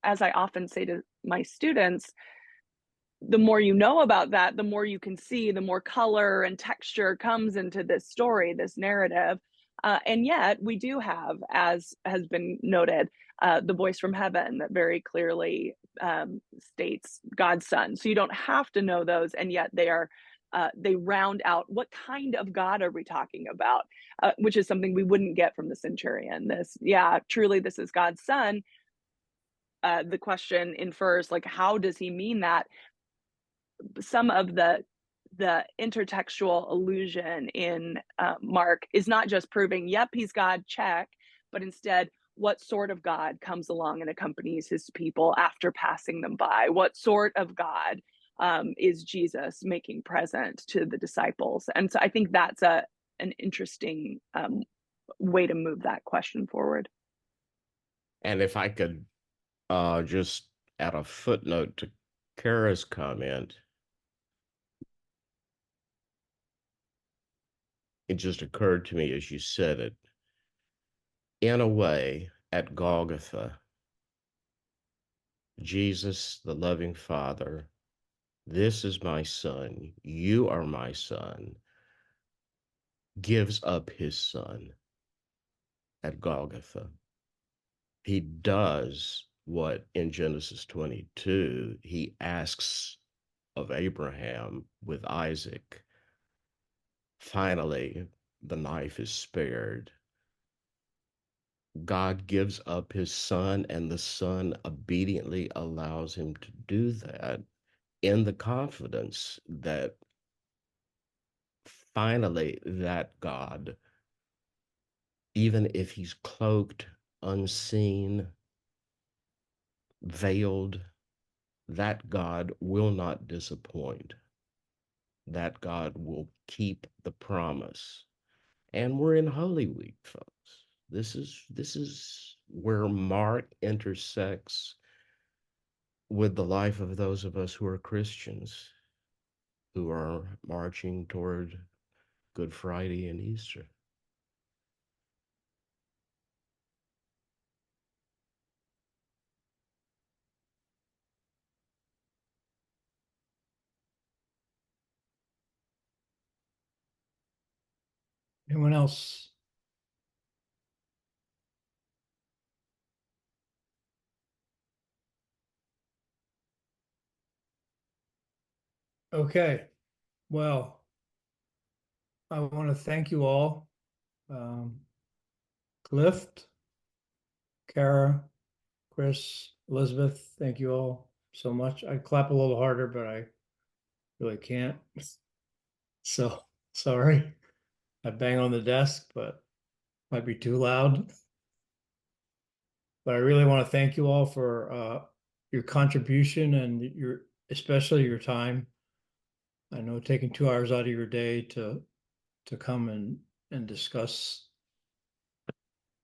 as I often say to my students, the more you know about that, the more you can see, the more color and texture comes into this story, this narrative. And yet we do have, as has been noted, the voice from heaven that very clearly states God's son. So you don't have to know those, and yet they round out what kind of God are we talking about, which is something we wouldn't get from the centurion. Truly, this is God's son. The question infers, like, how does he mean that? Some of the intertextual allusion in Mark is not just proving, yep, he's God, check, but instead, what sort of God comes along and accompanies his people after passing them by? What sort of God is Jesus making present to the disciples? And so I think that's an interesting way to move that question forward. And if I could just add a footnote to Kara's comment, it just occurred to me as you said it. In a way, at Golgotha, Jesus, the loving Father, this is my son, you are my son, gives up his son at Golgotha. He does what in Genesis 22 he asks of Abraham with Isaac. Finally, the knife is spared. God gives up his son, and the son obediently allows him to do that in the confidence that finally that God, even if he's cloaked, unseen, veiled, that God will not disappoint. That God will keep the promise. And we're in Holy Week, folks. This is where Mark intersects with the life of those of us who are Christians, who are marching toward Good Friday and Easter. Anyone else? Okay, well, I want to thank you all. Clift, Kara, Chris, Elizabeth, thank you all so much. I'd clap a little harder, but I really can't. So sorry. I bang on the desk, but might be too loud. But I really want to thank you all for your contribution and especially your time. I know taking 2 hours out of your day to come and discuss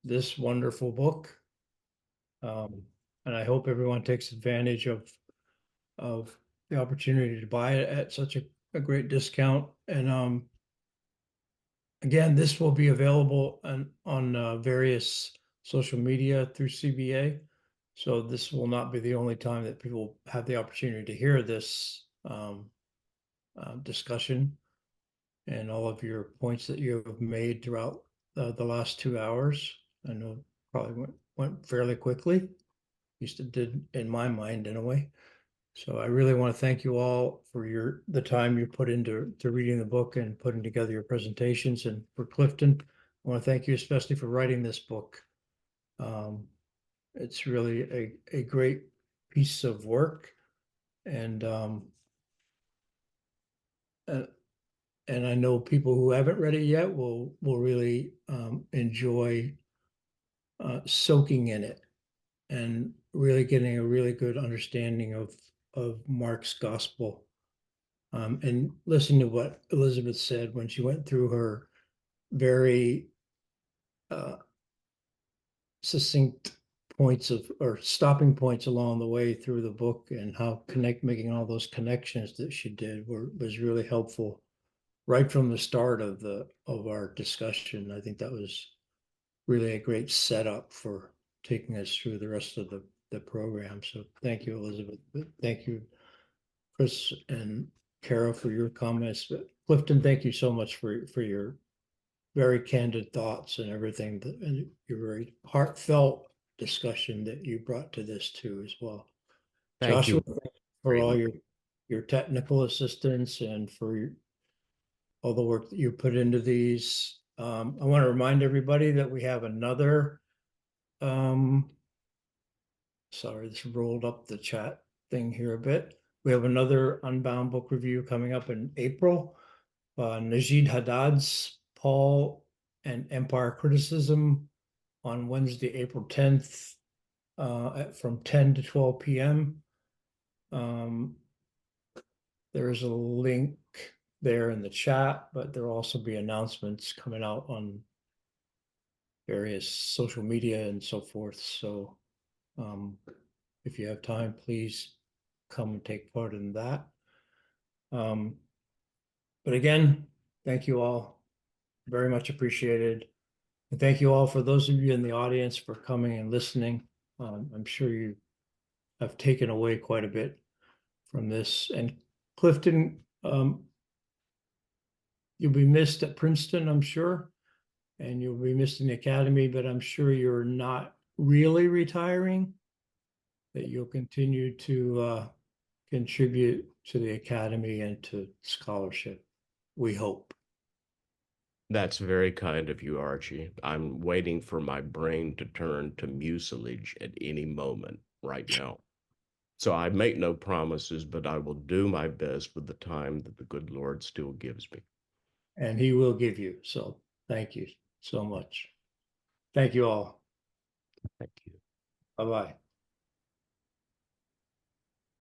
this wonderful book. And I hope everyone takes advantage of the opportunity to buy it at such a great discount. And again, this will be available on various social media through CBA. So this will not be the only time that people have the opportunity to hear this discussion and all of your points that you have made throughout the last 2 hours. I know probably went fairly quickly, at least it did in my mind anyway. So I really want to thank you all for the time you put into reading the book and putting together your presentations. And for Clifton, I want to thank you especially for writing this book. It's really a great piece of work. And and I know people who haven't read it yet will really enjoy soaking in it and really getting a really good understanding of Mark's gospel. And listen to what Elizabeth said when she went through her very succinct points of, or stopping points along the way through the book, and how making all those connections that she did was really helpful right from the start of our discussion. I think that was really a great setup for taking us through the rest of the program. So thank you, Elizabeth. Thank you, Chris and Kara, for your comments. But Clifton, thank you so much for your very candid thoughts and everything, and your very heartfelt discussion that you brought to this too as well. Thank Joshua, you for very all much. your technical assistance and for all the work that you put into these. I want to remind everybody that we have another, sorry, this rolled up the chat thing here a bit. We have another Unbound book review coming up in April. Najid Haddad's Paul and Empire Criticism on Wednesday, April 10th, from 10 to 12 p.m. There is a link there in the chat, but there'll also be announcements coming out on various social media and so forth. So if you have time, please come and take part in that. But again, thank you all. Very much appreciated. And thank you all, for those of you in the audience, for coming and listening. I'm sure you have taken away quite a bit from this. And Clifton, you'll be missed at Princeton, I'm sure, and you'll be missed in the academy, but I'm sure you're not really retiring, that you'll continue to contribute to the academy and to scholarship, we hope. That's very kind of you, Archie. I'm waiting for my brain to turn to mucilage at any moment right now. So I make no promises, but I will do my best with the time that the good Lord still gives me. And he will give you. So thank you so much. Thank you all. Thank you. Bye-bye.